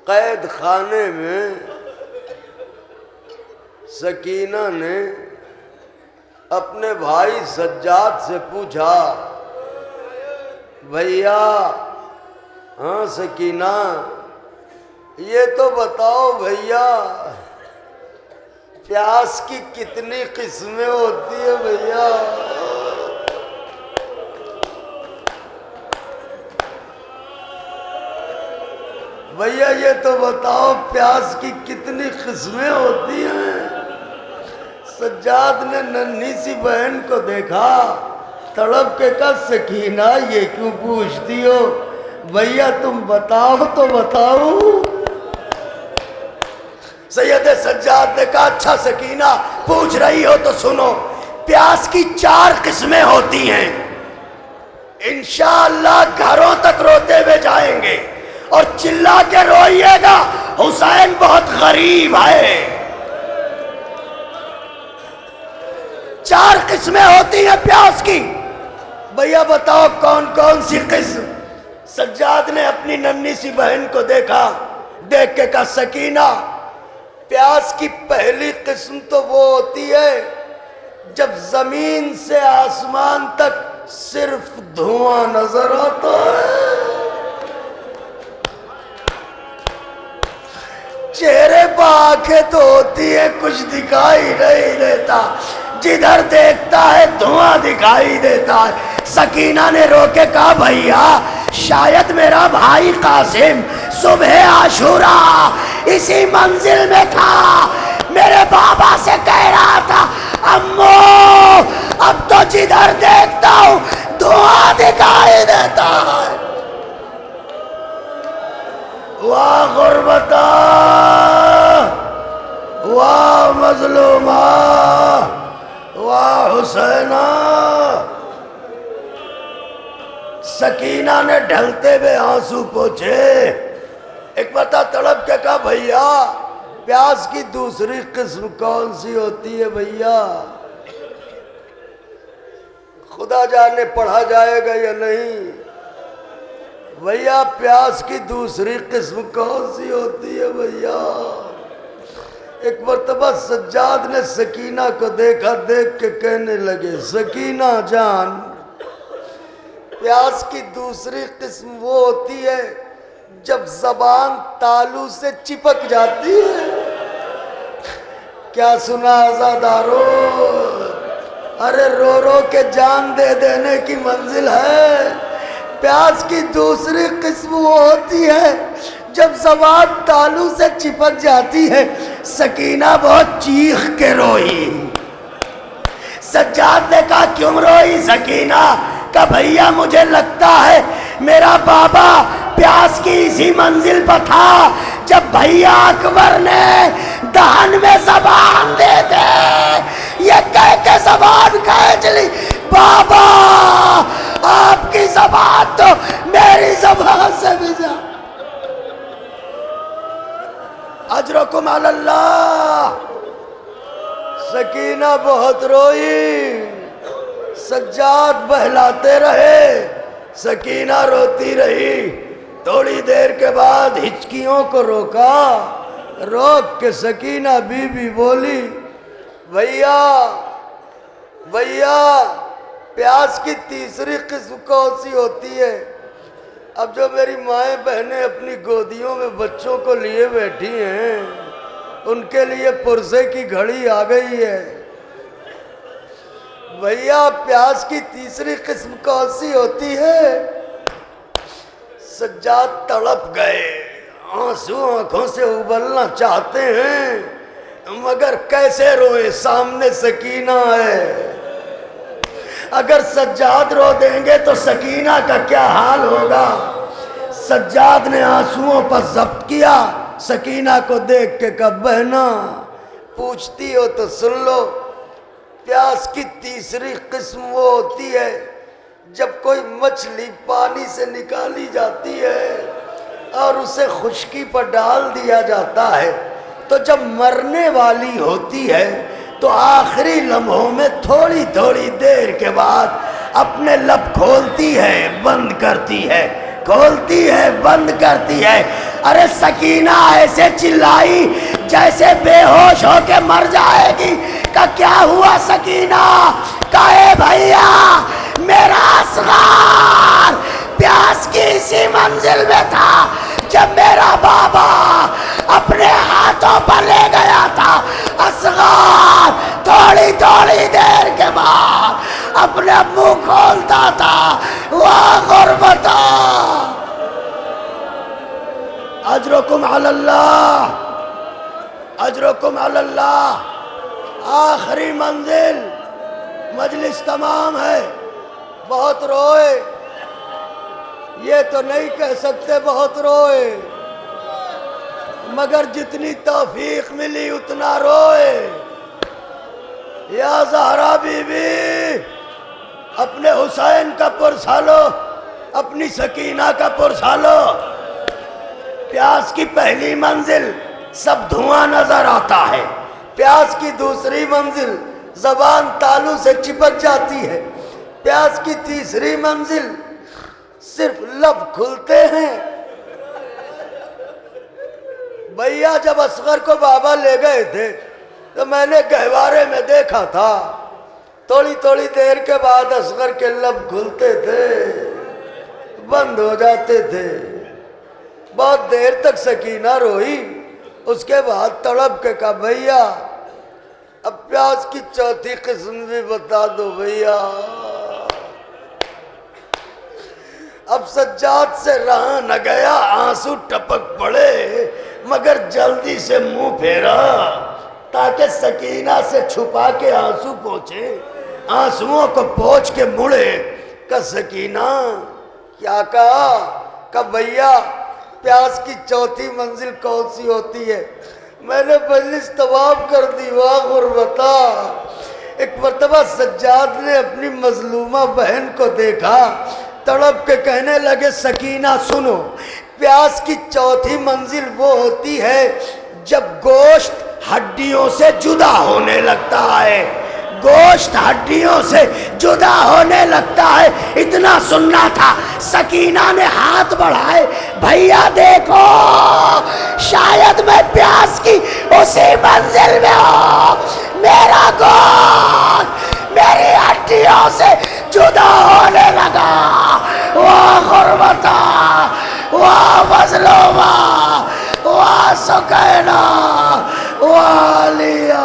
قید خانے میں سکینہ نے اپنے بھائی سجاد سے پوچھا، بھیا، ہاں سکینہ، یہ تو بتاؤ بھیا، پیاس کی کتنی قسمیں ہوتی ہیں بھیا؟ بھیا یہ تو بتاؤ پیاس کی کتنی قسمیں ہوتی ہیں؟ سجاد نے ننھی سی بہن کو دیکھا، تڑپ کے کہا، سکینہ یہ کیوں پوچھتی ہو؟ بھیا تم بتاؤ تو بتاؤ۔ سید سجاد نے کہا، اچھا سکینہ پوچھ رہی ہو تو سنو، پیاس کی 4 قسمیں ہوتی ہیں، انشاءاللہ گھروں تک روتے ہوئے جائیں گے اور چلا کے روئیے گا، حسین بہت غریب ہے۔ 4 قسمیں ہوتی ہیں پیاس کی، بھیا بتاؤ کون کون سی قسم؟ سجاد نے اپنی ننھی سی بہن کو دیکھا، دیکھ کے کہا، سکینہ پیاس کی پہلی قسم تو وہ ہوتی ہے جب زمین سے آسمان تک صرف دھواں نظر آتا ہے، چہرے پہ آنکھیں تو ہوتی ہے کچھ دکھائی نہیں دیتا، جدھر دیکھتا ہے دھواں دکھائی دیتا ہے۔ سکینہ نے رو کے کہا، بھیا شاید میرا بھائی قاسم صبح عاشوراء اسی منزل میں تھا، میرے بابا سے کہہ رہا تھا، امو اب تو جدھر دیکھتا ہوں دھواں دکھائی دیتا ہے۔ واہ غربتا، واہ مظلومہ، واہ حسینہ۔ سکینہ نے ڈھلتے ہوئے آنسو پوچھے، ایک بتا تڑپ کے کہا، بھیا پیاس کی دوسری قسم کون سی ہوتی ہے بھیا؟ خدا جانے پڑھا جائے گا یا نہیں؟ بھیا پیاس کی دوسری قسم کون سی ہوتی ہے بھیا؟ ایک مرتبہ سجاد نے سکینہ کو دیکھا، دیکھ کے کہنے لگے، سکینہ جان، پیاس کی دوسری قسم وہ ہوتی ہے جب زبان تالو سے چپک جاتی ہے۔ کیا سنا عزادارو؟ ارے رو رو کے جان دے دینے کی منزل ہے۔ پیاس کی دوسری قسم وہ ہوتی ہے جب زبان تالو سے چپک جاتی ہے۔ سکینہ بہت چیخ کے روئی۔ سجاد نے کہا، کیوں روئی سکینہ؟ کہ بھیا مجھے لگتا ہے میرا بابا پیاس کی اسی منزل پر تھا جب بھیا اکبر نے دہن میں زبان دے دے، یہ کہہ کے زبان کھینچ لی، بابا آپ کی زبان تو میری زبان سے بھی جا۔ اجرکم علی اللہ۔ سکینہ بہت روئی، سجاد بہلاتے رہے، سکینہ روتی رہی۔ تھوڑی دیر کے بعد ہچکیوں کو روکا، روک کے سکینہ بی بی بولی، بھیا بھیا پیاس کی تیسری قسم کون سی ہوتی ہے؟ اب جو میری مائیں بہنیں اپنی گودیوں میں بچوں کو لیے بیٹھی ہیں، ان کے لیے پرزے کی گھڑی آ گئی ہے۔ بھیا پیاس کی تیسری قسم کون سی ہوتی ہے؟ سجاد تڑپ گئے، آنسو آنکھوں سے ابلنا چاہتے ہیں مگر کیسے روئے، سامنے سکینہ ہے۔ اگر سجاد رو دیں گے تو سکینہ کا کیا حال ہوگا؟ سجاد نے آنسوؤں پر ضبط کیا، سکینہ کو دیکھ کے کہا بہنا پوچھتی ہو تو سن لو، پیاس کی تیسری قسم وہ ہوتی ہے جب کوئی مچھلی پانی سے نکالی جاتی ہے اور اسے خشکی پر ڈال دیا جاتا ہے تو جب مرنے والی ہوتی ہے تو آخری لمحوں میں تھوڑی تھوڑی دیر کے بعد اپنے لب کھولتی ہے بند کرتی ہے، کھولتی ہے بند کرتی ہے۔ ارے سکینہ ایسے چلائی جیسے بے ہوش ہو کے مر جائے گی۔ کہ کیا ہوا سکینہ؟ کہے بھیا میرا اصغر پیاس کی اسی منزل میں تھا جب میرا بابا اپنے ہاتھوں پر لے گیا تھا اصغر، تھوڑی تھوڑی دیر کے بعد اپنے منہ کھولتا تھا، واہ غربتا۔ اجرکم علی اللہ، اجرکم علی اللہ۔ آخری منزل، مجلس تمام ہے، بہت روئے، یہ تو نہیں کہہ سکتے بہت روئے، مگر جتنی توفیق ملی اتنا روئے۔ یا زہرا بی بی اپنے حسین کا پرسا لو، اپنی سکینہ کا پرسا لو۔ پیاس کی پہلی منزل سب دھواں نظر آتا ہے، پیاس کی دوسری منزل زبان تالو سے چپک جاتی ہے، پیاس کی تیسری منزل صرف لب کھلتے ہیں۔ بھیا جب اصغر کو بابا لے گئے تھے تو میں نے گہوارے میں دیکھا تھا، تھوڑی تھوڑی دیر کے بعد اصغر کے لب کھلتے تھے، بند ہو جاتے تھے۔ بہت دیر تک سکینہ روئی، اس کے بعد تڑپ کے کہا بھیا اب پیاس کی چوتھی قسم بھی بتا دو بھیا۔ اب سجاد سے رہا نہ گیا، آنسو ٹپک پڑے مگر جلدی سے منہ پھیرا تاکہ سکینہ سے چھپا کے آنسو پوچھے، آنسوؤں کو پوچھ کے مڑے۔ کہ سکینہ کیا کہا؟ کہ بھیا پیاس کی چوتھی منزل کون سی ہوتی ہے؟ میں نے مجلس تمام کر دی، واہ غربتا۔ ایک مرتبہ سجاد نے اپنی مظلومہ بہن کو دیکھا، تڑپ کے کہنے لگے سکینہ سنو، پیاس کی چوتھی منزل وہ ہوتی ہے جب گوشت ہڈیوں سے جدا ہونے لگتا ہے، گوشت ہڈیوں سے جدا ہونے لگتا ہے۔ اتنا سننا تھا، سکینہ نے ہاتھ بڑھائے، بھیا دیکھو شاید میں پیاس کی اسی منزل میں ہوں، میرا گوشت میری ہڈیوں سے جدا ہونے لگا، واہ غربتا، واہ مظلومہ، واہ سکینہ، واہ علیہ۔